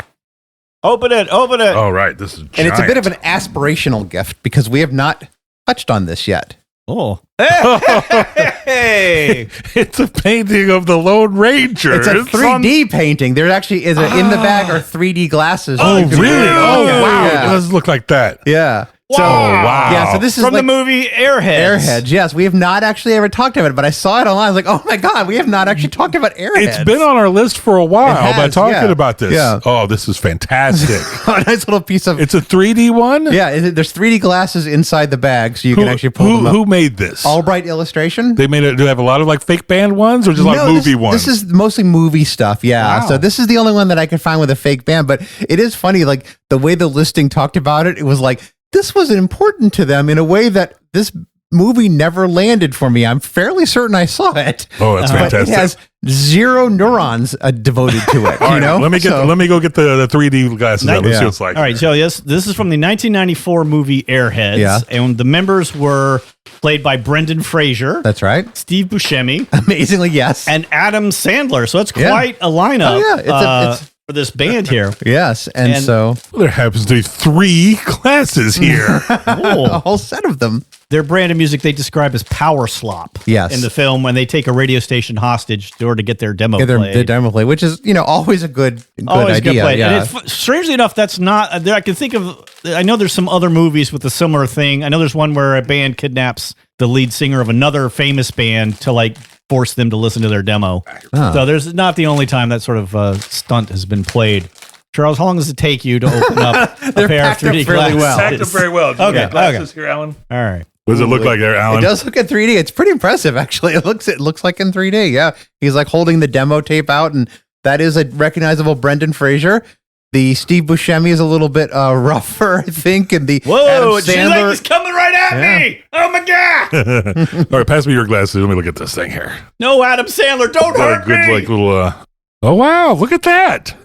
open it. All right, this is giant. And it's a bit of an aspirational gift because we have not touched on this yet. Oh, hey! It's a painting of the Lone Ranger. It's a 3D painting. There actually is in the bag are 3D glasses. Oh, You can really? really Oh, look at. wow. It Yeah. does look like that. Yeah. So, wow. Yeah, so this is From like the movie Airheads. Airheads. Yes, we have not actually ever talked about it, but I saw it online. I was like, oh my God, we have not actually talked about Airheads. It's been on our list for a while It has, by talking yeah. about this. Yeah. Oh, this is fantastic. a nice little piece of. It's a 3D one? Yeah, there's 3D glasses inside the bag, so you can actually pull them up. Who made this? Albright Illustration. They made it. Do they have a lot of like fake band ones or just like movie ones? This is mostly movie stuff, yeah. Wow. So this is the only one that I could find with a fake band, but it is funny, like the way the listing talked about it, it was like, this was important to them in a way that this movie never landed for me. I'm fairly certain I saw it. Oh, that's But fantastic. it has zero neurons devoted to it. All You right, know. let me go get the 3D glasses out. Let's see what it's like. All right, so this is from the 1994 movie Airheads. Yeah. And the members were played by Brendan Fraser, That's right. Steve Buscemi, Amazingly, yes. and Adam Sandler. So it's Yeah. quite a lineup Oh, yeah. It's for this band here. yes, and so Well, there happens to be 3 glasses here. a whole set of them. Their brand of music they describe as power slop. Yes. In the film, when they take a radio station hostage in order to get their demo Yeah, played. the demo play, which is always a good Always idea. good play. Yeah. And it's, strangely enough, that's not. I can think of. I know there's some other movies with a similar thing. I know there's one where a band kidnaps the lead singer of another famous band to like force them to listen to their demo. Oh. So there's not the only time that sort of stunt has been played. Charles, how long does it take you to open up a They're pair of packed up 3D fairly glasses? well. Packed up very well. Do you Okay, got glasses okay. here, Alan? All right. What does it look like there, Alan? It does look at 3D. It's pretty impressive, actually. It looks like in 3D. Yeah, he's like holding the demo tape out, and that is a recognizable Brendan Fraser. The Steve Buscemi is a little bit rougher, I think, and the Whoa! Adam It seems like Sandler. he's coming right at me. Oh my god! All right, pass me your glasses. Let me look at this thing here. No, Adam Sandler, don't Got a hurt good me. like little. Oh wow! Look at that!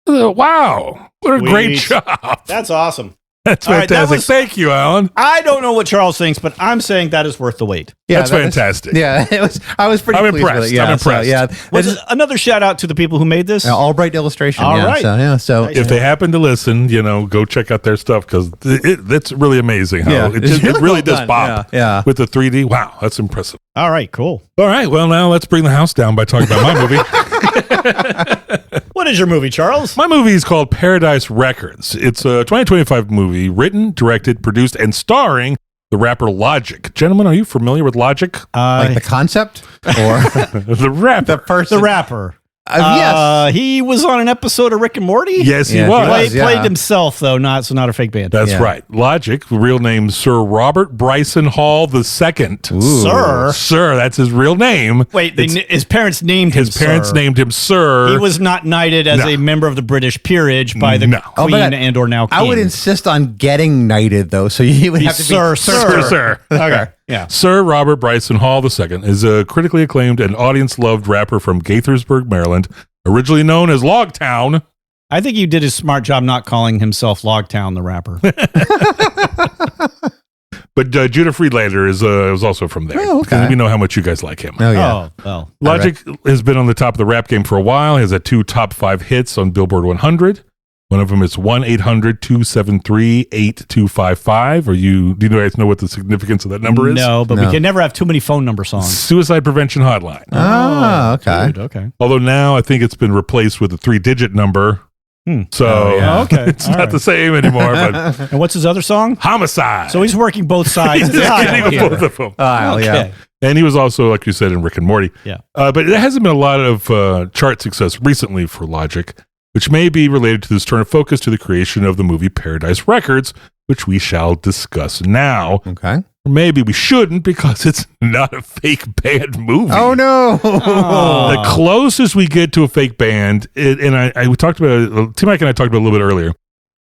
Wow! What a great Sweet. job! That's awesome. That's All right, that fantastic. was- Thank you, Alan. I don't know what Charles thinks, but I'm saying that is worth the wait. Yeah, That's that was- fantastic. Yeah, it was. I was pretty I'm pleased with impressed. it. Yeah, I'm so, impressed. yeah, Was it's it another shout out to the people who made this? Albright illustration. All yeah, right. So, yeah, so Nice. If they happen to listen, go check out their stuff because it's really amazing how Yeah, it it's really well does done. pop. Yeah. With the 3D, wow, that's impressive. All right, cool. All right, well now let's bring the house down by talking about my movie. What is your movie, Charles? My movie is called Paradise Records. It's a 2025 movie written, directed, produced, and starring the rapper Logic. Gentlemen, are you familiar with Logic? like the concept or The rapper. the person. The rapper. Yes. He was on an episode of Rick and Morty. Yes, he Yeah, was. he was. Played himself though, not a fake band. That's Yeah. right. Logic, real name Sir Robert Bryson Hall II. Sir, that's his real name. Wait, his parents named him. His parents Sir. named him Sir. He was not knighted as No. a member of the British peerage by the No. Oh, Queen but and or now King. I would insist on getting knighted though, so you would He's have to Sir, be Sir. Okay, yeah. Sir Robert Bryson Hall II is a critically acclaimed and audience-loved rapper from Gaithersburg, Maryland, originally known as Logtown. I think you did a smart job not calling himself Logtown the rapper. But Judah Friedlander is also from there. Oh, okay. Because we know how much you guys like him. Oh yeah. Oh, well. Logic has been on the top of the rap game for a while. He has had 2 top 5 hits on Billboard 100. One of them is 1-800-273-8255. Do you guys know what the significance of that number is? No, but No. we can never have too many phone number songs. Suicide Prevention Hotline. Oh, okay. Good, okay. Although now I think it's been replaced with a 3-digit number. So Oh, yeah. Okay. it's All not right. the same anymore, but And what's his other song? Homicide. So he's working both sides. of the He's aisle getting here. both of them. Oh, yeah. Okay. And he was also, like you said, in Rick and Morty. Yeah. But there hasn't been a lot of chart success recently for Logic, which may be related to this turn of focus to the creation of the movie Paradise Records, which we shall discuss now. Okay. Or maybe we shouldn't because it's not a fake band movie. Oh no. The closest we get to a fake band, we talked about, Tim Mike and I talked about it a little bit earlier.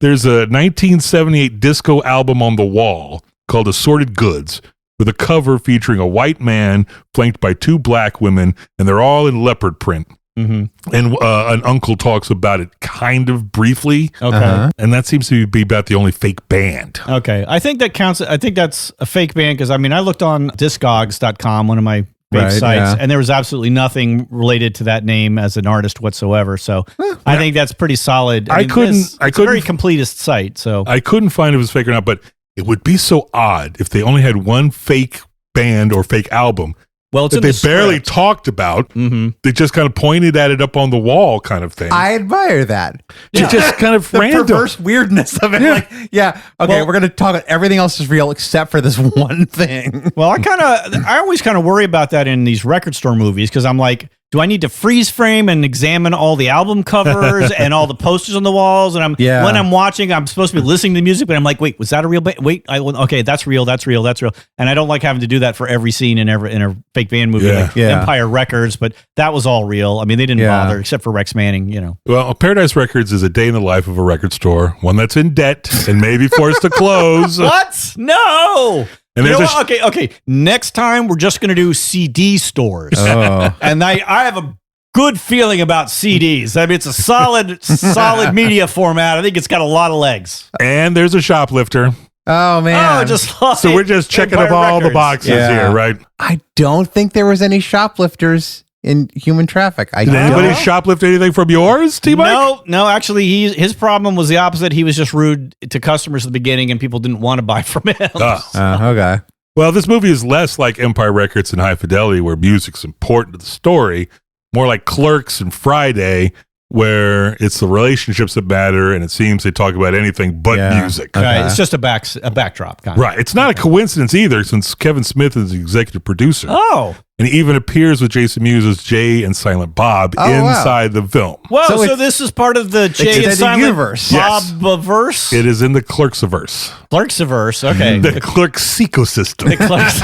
There's a 1978 disco album on the wall called Assorted Goods, with a cover featuring a white man flanked by 2 black women, and they're all in leopard print. Mm-hmm. And an uncle talks about it kind of briefly. Okay. Uh-huh. And that seems to be about the only fake band. Okay. I think that counts. I think that's a fake band because, I mean, I looked on Discogs.com, one of my big Right, sites, yeah. and there was absolutely nothing related to that name as an artist whatsoever. So I think that's pretty solid. It's a very completist site. So I couldn't find if it was fake or not, but it would be so odd if they only had one fake band or fake album well, it's that in they the barely script. talked about. Mm-hmm. They just kind of pointed at it up on the wall kind of thing. I admire that. It's just kind of The random. perverse weirdness of it. Yeah. Like, yeah, okay, Well- we're going to talk about everything else is real except for this one thing. Well, I always kind of worry about that in these record store movies because I'm like, do I need to freeze frame and examine all the album covers and all the posters on the walls? And Yeah. when I'm watching, I'm supposed to be listening to music, but I'm like, wait, was that a real band? Wait, okay, that's real. And I don't like having to do that for every scene in a fake band movie, Yeah. like Yeah. Empire Records, but that was all real. I mean, they didn't Yeah. bother except for Rex Manning, Well, Paradise Records is a day in the life of a record store, one that's in debt and maybe forced to close. What? No. And You know there's what? Okay. Next time we're just going to do CD stores. Oh. And I have a good feeling about CDs. I mean, it's a solid media format. I think it's got a lot of legs. and there's a shoplifter. Oh, man. So we're just checking up all the boxes here, right? I don't think there was any shoplifters in human traffic. Did anybody shoplift anything from yours, T-Mike? No. Actually, his problem was the opposite. He was just rude to customers at the beginning, and people didn't want to buy from him. Okay. Well, this movie is less like Empire Records and High Fidelity, where music's important to the story, more like Clerks and Friday, where it's the relationships that matter, and it seems they talk about anything but music. Right, it's just a backdrop. Kind of. Right. It's not a coincidence either, since Kevin Smith is the executive producer. Oh. And he even appears with Jason Mewes as Jay and Silent Bob inside the film. Whoa, so this is part of the Jay and Silent universe. Bob-verse? It is in the Clerks-averse. Clerks-averse, okay. The Clerks ecosystem. The Clerks.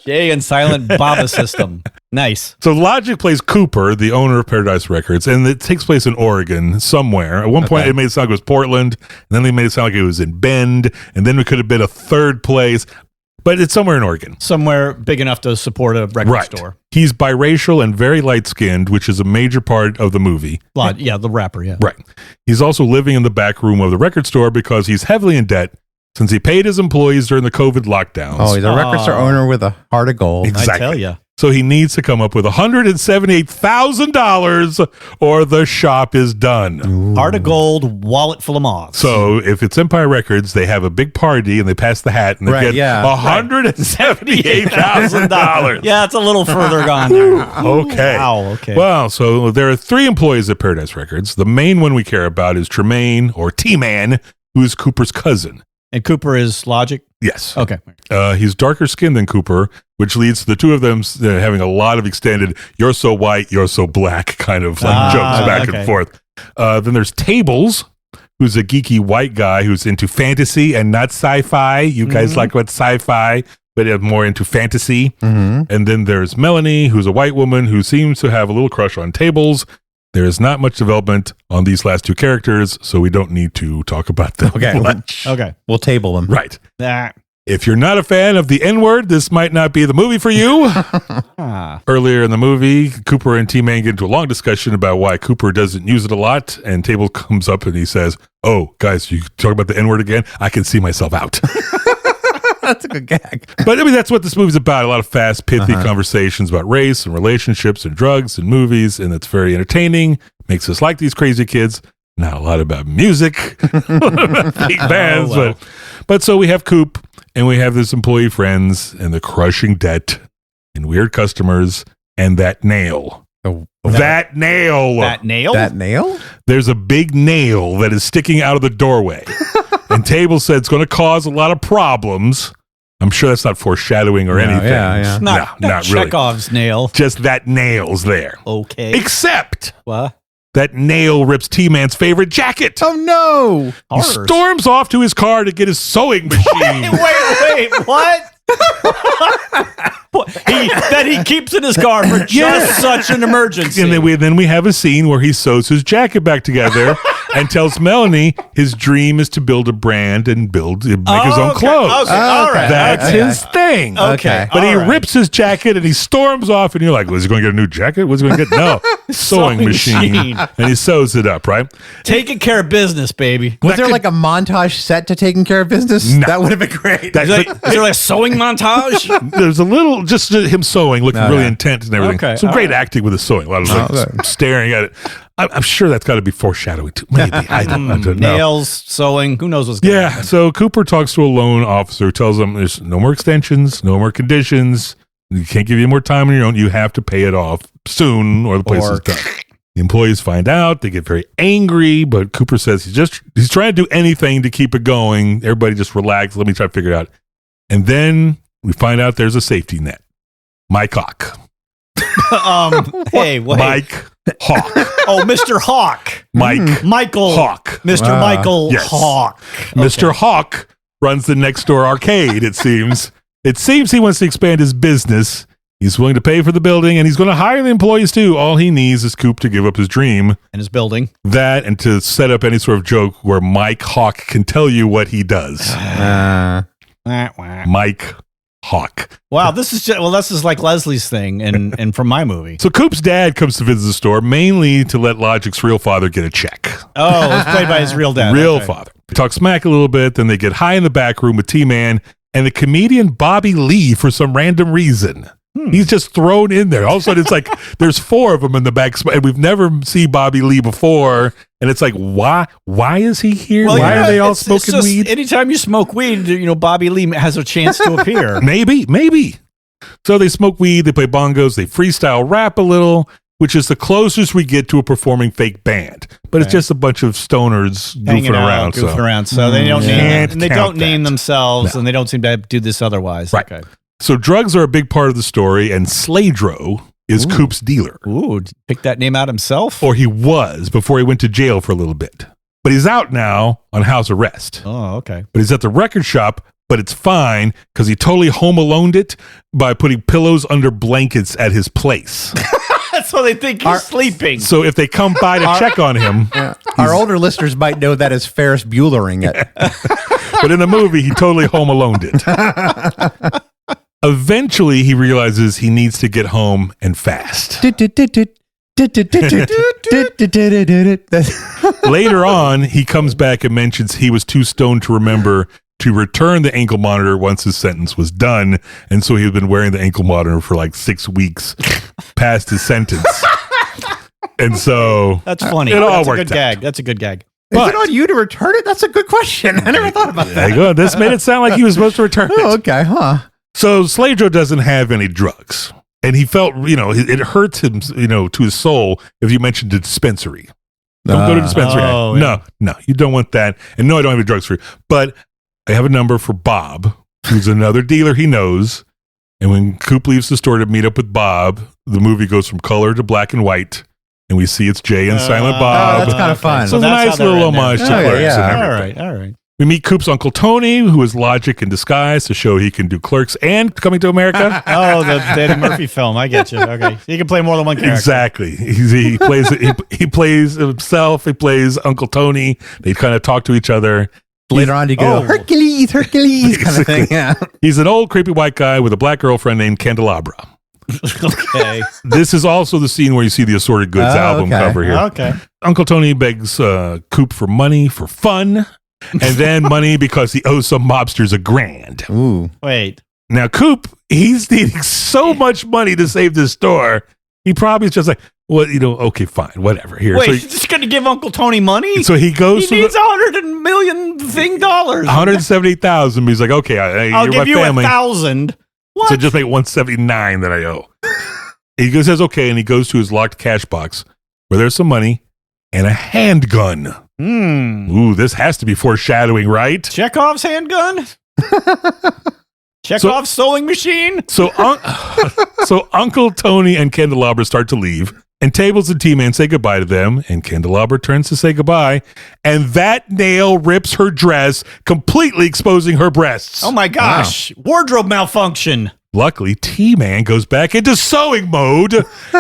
Jay and Silent Bob system. Nice. So Logic plays Cooper, the owner of Paradise Records, and it takes place in Oregon somewhere. At one point, it made it sound like it was Portland, and then they made it sound like it was in Bend, and then it could have been a third place. But it's somewhere in Oregon. Somewhere big enough to support a record store. He's biracial and very light-skinned, which is a major part of the movie. Yeah, the rapper, yeah. Right. He's also living in the back room of the record store because he's heavily in debt since he paid his employees during the COVID lockdowns. Oh, he's a record store owner with a heart of gold. Exactly. I tell you. So he needs to come up with $178,000 or the shop is done. Heart of gold, wallet full of moths. So if it's Empire Records, they have a big party and they pass the hat and they get $178,000. Yeah, it's a little further gone there. Okay. Wow, okay. Well, so there are 3 employees at Paradise Records. The main one we care about is Tremaine, or T-Man, who's Cooper's cousin. And Cooper is Logic? Yes. Okay. He's darker skinned than Cooper, which leads to the two of them having a lot of extended "you're so white, you're so black" kind of jokes back and forth. Then there's Tables, who's a geeky white guy who's into fantasy and not sci-fi. You guys like what sci-fi, but more into fantasy. Mm-hmm. And then there's Melanie, who's a white woman who seems to have a little crush on Tables. There is not much development on these last 2 characters, so we don't need to talk about them much. Okay. We'll table them. Right. Ah. If you're not a fan of the N-word, this might not be the movie for you. Earlier in the movie, Cooper and T-Man get into a long discussion about why Cooper doesn't use it a lot, and Table comes up and he says, "Oh, guys, you talk about the N-word again? I can see myself out." That's a good gag. But I mean, that's what this movie's about. A lot of fast, pithy conversations about race and relationships and drugs and movies, and it's very entertaining. Makes us like these crazy kids. Not a lot about music, big bands, but so we have Coop, and we have this employee friends, and the crushing debt, and weird customers, and that nail. That nail. That nail? That nail? There's a big nail that is sticking out of the doorway. And Table said it's going to cause a lot of problems. I'm sure that's not foreshadowing or anything. Yeah. Not really. Chekhov's nail. Just that nail's there. Okay. Except What? that nail rips T-Man's favorite jacket. Oh, no. He storms off to his car to get his sewing machine. Wait, what? That he keeps in his car for just such an emergency. And then we have a scene where he sews his jacket back together and tells Melanie his dream is to build a brand and make his own clothes. Okay, all right. That's his thing. Okay. But he rips his jacket and he storms off, and you're like, was he going to get a new jacket? What's he going to get? No, sewing machine. And he sews it up, right? Taking care of business, baby. Was there like a montage set to taking care of business? No. That would have been great. Is there like a sewing montage? There's a little, just him sewing, looking really intense and everything. Okay, Some great acting with his sewing. A lot of staring at it. I'm sure that's got to be foreshadowing too. Maybe. I don't know. Nails, sewing, who knows what's going on. So Cooper talks to a loan officer, tells him there's no more extensions, no more conditions. You can't give you more time on your own. You have to pay it off soon or the place is done. The employees find out. They get very angry, but Cooper says he's trying to do anything to keep it going. Everybody just relax. Let me try to figure it out. And then we find out there's a safety net. Mike Hawk. Hey, wait. Mike Hawk. Oh, Mr. Hawk. Michael Hawk. Mr. Michael Yes. Hawk. Mr. Hawk runs the next door arcade, it seems. It seems he wants to expand his business. He's willing to pay for the building, and he's going to hire the employees too. All he needs is Coop to give up his dream. And his building. That, and to set up any sort of joke where Mike Hawk can tell you what he does. Wah, wah. Mike Hawk. Wow, this is like Leslie's thing and from my movie. So Coop's dad comes to visit the store mainly to let Logic's real father get a check. Oh, it's played by his real dad. Real Okay. father. They talk smack a little bit, then they get high in the back room with T-Man and the comedian Bobby Lee for some random reason. He's just thrown in there. All of a sudden, it's like there's 4 of them in the back, and we've never seen Bobby Lee before. And it's like, why? Why is he here? Well, why you know, are they all it's smoking just, weed? Anytime you smoke weed, Bobby Lee has a chance to appear. Maybe. So they smoke weed, they play bongos, they freestyle rap a little, which is the closest we get to a performing fake band. But it's just a bunch of stoners Hanging goofing out, around. goofing around. So they don't Can't name, and they count don't name that. themselves, No. and they don't seem to do this otherwise. Right. Okay. So drugs are a big part of the story, and Sladro is Coop's dealer. Ooh, pick that name out himself. Or he was before he went to jail for a little bit. But he's out now on house arrest. Oh, okay. But he's at the record shop, but it's fine because he totally home aloned it by putting pillows under blankets at his place. So they think he's sleeping. So if they come by to check on him, Our older listeners might know that as Ferris Buellering it. but in the movie, he totally home aloned it. Eventually, he realizes he needs to get home and fast. Later on, he comes back and mentions he was too stoned to remember to return the ankle monitor once his sentence was done. And so he had been wearing the ankle monitor for like 6 weeks past his sentence. And so That's funny. It all That's a worked good out. gag. That's a good gag. Is But- it on you to return it? That's a good question. I never thought about there that. you go. This made it sound like he was supposed to return it. Oh, okay, huh? So Sladro doesn't have any drugs. And he felt, it hurts him, to his soul if you mentioned a dispensary. Don't go to dispensary. Oh, No, you don't want that. And no, I don't have any drugs for you. But I have a number for Bob, who's another dealer he knows. And when Coop leaves the store to meet up with Bob, the movie goes from color to black and white. And we see it's Jay and Silent Bob. that's kind of fun. So it's a that's nice how they're little in there. homage to Oh, Clerks yeah. and All everything. right. All right. We meet Coop's Uncle Tony, who is Logic in disguise to show he can do Clerks and Coming to America. Oh, the Eddie Murphy film. I get you. Okay. You can play more than one character. Exactly. He plays he plays himself. He plays Uncle Tony. They kind of talk to each other. Later on, you go, Oh. Hercules kind of thing. Yeah. He's an old creepy white guy with a black girlfriend named Candelabra. Okay. This is also the scene where you see the Assorted Goods Oh, album okay. cover here. Okay. Uncle Tony begs Coop for money for fun, and then money because he owes some mobsters $1,000. Ooh. Wait. Now Coop, he's needing so much money to save this store. He probably is just like, well, okay, fine, whatever. Here, Wait, so you're just going to give Uncle Tony money? he goes He to needs the $100 million dollars. 178,000. He's like, okay, I'll you're give my you family, 1,000. What? so just make 179 that I owe. He says okay, and he goes to his locked cash box where there's some money and a handgun. Ooh, this has to be foreshadowing, right? Chekhov's handgun? Chekhov's sewing machine? So, so Uncle Tony and Candelabra start to leave, and Tables and T-Man say goodbye to them, and Candelabra turns to say goodbye, and that nail rips her dress, completely exposing her breasts. Oh my gosh. Wardrobe malfunction. Luckily, T-Man goes back into sewing mode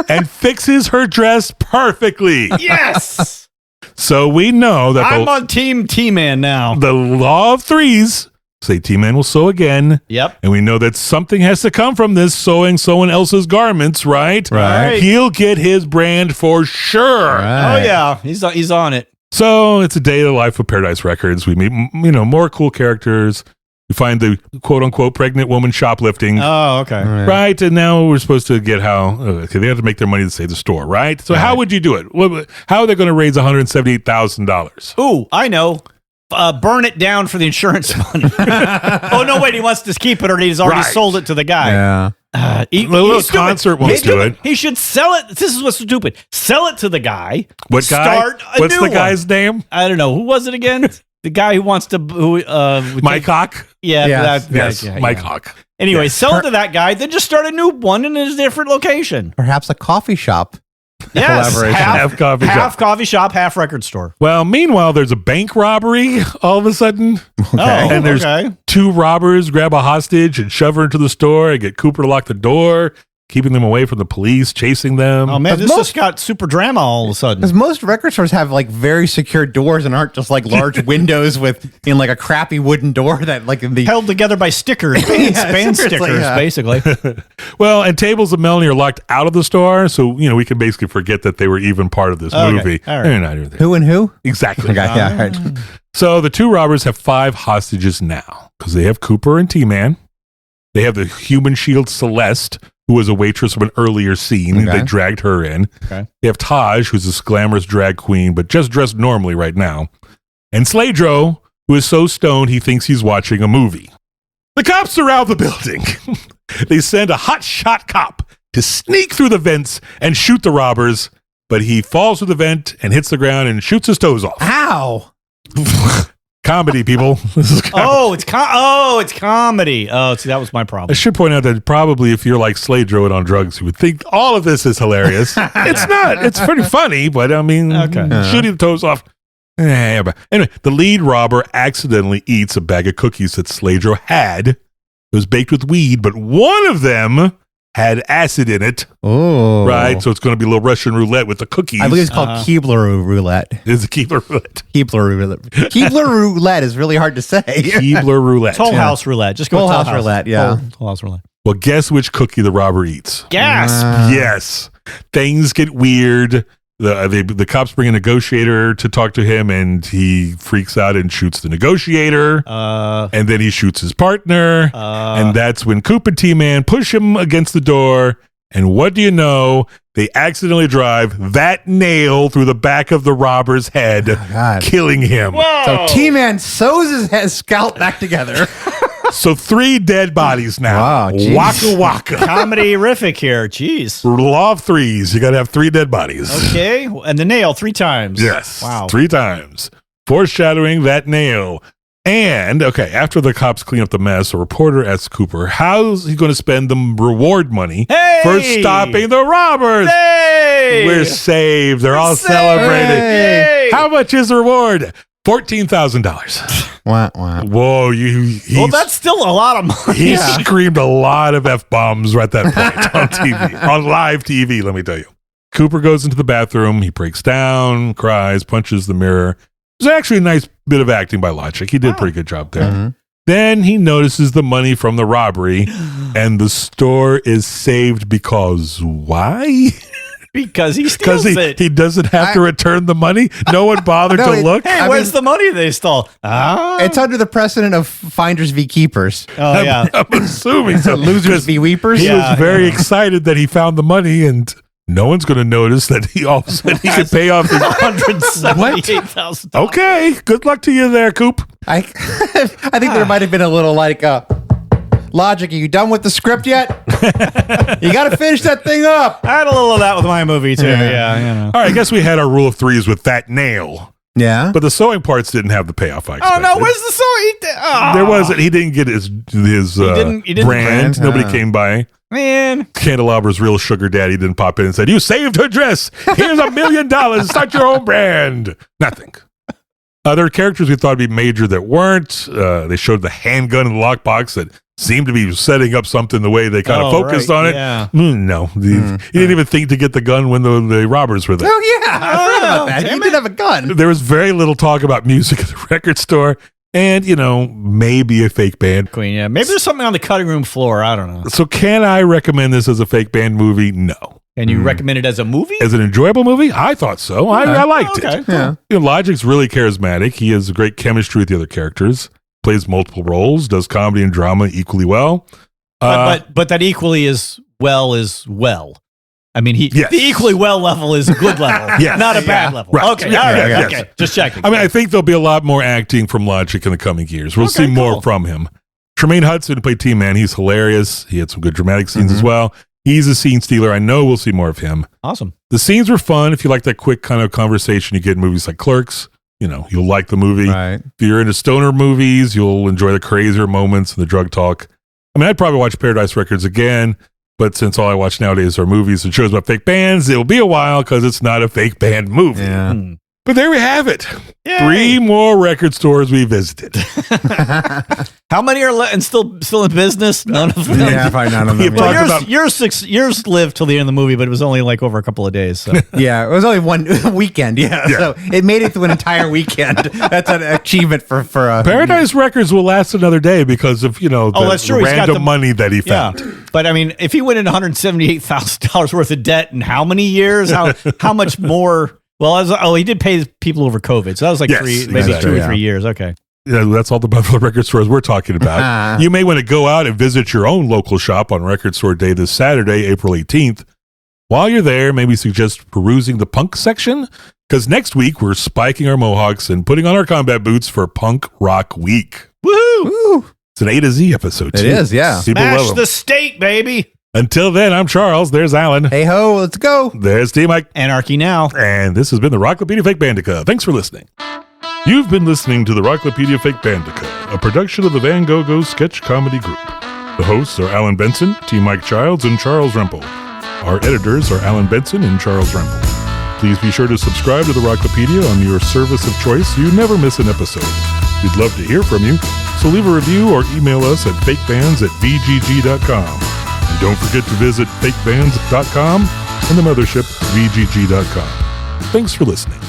and fixes her dress perfectly. Yes. So we know that I'm on Team T-Man now. the law of threes say T-Man will sew again. Yep. And we know that something has to come from this sewing someone else's garments, right? Right. He'll get his brand for sure. Oh yeah, he's on it. So it's a day in the life of Paradise Records. We meet, more cool characters. We find the quote-unquote pregnant woman shoplifting. Oh, okay. Right, and now we're supposed to get how they have to make their money to save the store, right? So how would you do it? How are they going to raise $178,000? Ooh, I know. Burn it down for the insurance money. Oh no, wait, he wants to keep it, or he's already Right. sold it to the guy. Yeah. Little he's stupid. concert won't He's do stupid. it. He should sell it. This is what's stupid. Sell it to the guy. What guy? Start a What's new the one. guy's name? I don't know. Who was it again? The guy who wants to Mike Hawk. Yeah, Yes. Yes, yeah, Mike yeah. Hawk. Anyway, Yes. sell it to that guy. Then just start a new one in a different location. Perhaps a coffee shop. Yes, Collaboration. Half coffee shop. half coffee shop, half record store. Well, meanwhile, there's a bank robbery all of a sudden. Oh, And there's okay. 2 robbers grab a hostage and shove her into the store and get Cooper to lock the door. keeping them away from the police, chasing them. Oh man, this just got super drama all of a sudden. Because most record stores have like very secure doors and aren't just like large windows with in like a crappy wooden door that like in the Held together by stickers, band stickers, yeah. basically. Well, and Tables and Melanie are locked out of the store, so we can basically forget that they were even part of this movie. All right. They're not even there. who and who? Exactly. Okay, yeah, right. So the two robbers have 5 hostages now because they have Cooper and T-Man. They have the human shield Celeste, who was a waitress from an earlier scene. Okay. They dragged her in. Okay. They have Taj, who's this glamorous drag queen, but just dressed normally right now. And Sladro, who is so stoned he thinks he's watching a movie. The cops surround the building. They send a hotshot cop to sneak through the vents and shoot the robbers, but he falls through the vent and hits the ground and shoots his toes off. Ow! Comedy, people. This is comedy. It's comedy. Oh, see, that was my I problem. should point out that probably if you're like Sladro and on drugs, you would think all of this is hilarious. It's not. It's pretty funny, but I mean, shooting the toes off. But anyway, the lead robber accidentally eats a bag of cookies that Sladro had. It was baked with weed, but one of them had acid in it. Oh, Right, so it's going to be a little Russian roulette with the cookies. I believe it's called Keebler roulette. It's a Keebler roulette. Keebler roulette. Keebler roulette is really hard to say. Keebler roulette. Toll House roulette. Just go Toll Toll House roulette, yeah. Toll House roulette. Well, guess which cookie the robber eats? Gasp. Yes. Things get weird. The cops bring a negotiator to talk to him, and he freaks out and shoots the negotiator. And then he shoots his partner. And that's when Coop and T-Man push him against the door. And what do you know? They accidentally drive that nail through the back of the robber's head, killing him. So T-Man sews his scalp back together. So 3 dead bodies now. Wow, geez. Waka waka. Comedy-rific here. Jeez. Law of 3s. You got to have 3 dead bodies. Okay. And the nail 3 times. Yes. Wow. 3 times. Foreshadowing that nail. And, okay, after the cops clean up the mess, a reporter asks Cooper, how's he going to spend the reward money for stopping the robbers? Hey! We're saved. They're all saved. celebrating. Yay! How much is the reward? $14,000. Wah, wah. Whoa, Well, that's still a lot of money. he screamed a lot of F-bombs right at that point on TV, on live TV, let me tell you. Cooper goes into the bathroom. He breaks down, cries, punches the mirror. It was actually a nice bit of acting by Logic. He did a pretty good job there. Mm-hmm. Then he notices the money from the robbery, and the store is saved because why? Because he steals Because it. he doesn't have to return the money. No one bothered to look. Hey, where's the money they stole? It's under the precedent of finders v keepers. Oh, yeah. I'm assuming so. Losers v weepers. He was very excited that he found the money, and no one's going to notice that he all of a sudden he could pay off his $178,000. Okay, good luck to you there, Coop. I think there might have been a little like Logic, are you done with the script yet? You got to finish that thing up. I had a little of that with my movie, too. Yeah, you know. All right, I guess we had our rule of 3s with that nail. Yeah. But the sewing parts didn't have the payoff I expected. Oh, no, where's the sewing? There wasn't. He didn't get his didn't brand. brand? Nobody came by. Man. Candelabra's real sugar daddy didn't pop in and said, you saved her dress. Here's $1 million. Start your own brand. Nothing. Other characters we thought would be major that weren't. They showed the handgun in the lockbox that seemed to be setting up something the way they kind of focused on it. Yeah. No. He didn't even think to get the gun when the robbers were there. Oh, yeah. I forgot about that. He did have a gun. There was very little talk about music at the record store. And, maybe a fake band. Queen, yeah. Maybe there's something on the cutting room floor. I don't know. So can I recommend this as a fake band movie? No. Can you recommend it as a movie? As an enjoyable movie? I thought so. I liked it. Yeah. Logic's really charismatic. He has great chemistry with the other characters. Plays multiple roles. Does comedy and drama equally well. But that equally as well is well. I mean, Yes. the equally well level is a good level, Yes. not a bad level. Right. Okay, Yeah, all right, yeah, okay. yes. Just checking. I mean, I think there'll be a lot more acting from Logic in the coming years. We'll see more from him. Tremaine Hudson, who played T-Man, he's hilarious. He had some good dramatic scenes as well. He's a scene stealer. I know we'll see more of him. Awesome. The scenes were fun. If you like that quick kind of conversation you get in movies like Clerks, you'll like the movie. Right. If you're into stoner movies, you'll enjoy the crazier moments and the drug talk. I mean, I'd probably watch Paradise Records again, but since all I watch nowadays are movies and shows about fake bands, it'll be a while because it's not a fake band movie. Yeah. But there we have it. Yay. 3 more record stores we visited. How many are and still in business? None of them. Yeah, probably none of them. Talked Yeah. about- Yours lived till the end of the movie, but it was only like over a couple of days. So. Yeah, it was only one weekend. Yeah, so it made it through an entire weekend. That's an achievement for Paradise Records will last another day because of, that's true. the He's got random the- money that he Yeah, found. but I mean, if he went into $178,000 worth of debt in how many years? How much more? Well, he did pay people over COVID, so that was like Yes, 3, maybe exactly, 2 or yeah. 3 years. Okay. Yeah, that's all the Buffalo record stores we're talking about. You may want to go out and visit your own local shop on Record Store Day this Saturday, April 18th. While you're there, maybe suggest perusing the punk section, because next week we're spiking our mohawks and putting on our combat boots for Punk Rock Week. Woohoo! It's an A to Z episode, It too. is, yeah. People love Smash 'em. the state, baby. Until then, I'm Charles. There's Alan. Hey ho, let's go. There's T-Mike. Anarchy now. And this has been the Rocklopedia Fakebandica. Thanks for listening. You've been listening to the Rocklopedia Fakebandica, a production of the Van Gogh Sketch Comedy Group. The hosts are Alan Benson, T. Mike Childs, and Charles Rempel. Our editors are Alan Benson and Charles Rempel. Please be sure to subscribe to the Rocklopedia on your service of choice so you never miss an episode. We'd love to hear from you, so leave a review or email us at fakebands@vgg.com. And don't forget to visit fakebands.com and the mothership, vgg.com. Thanks for listening.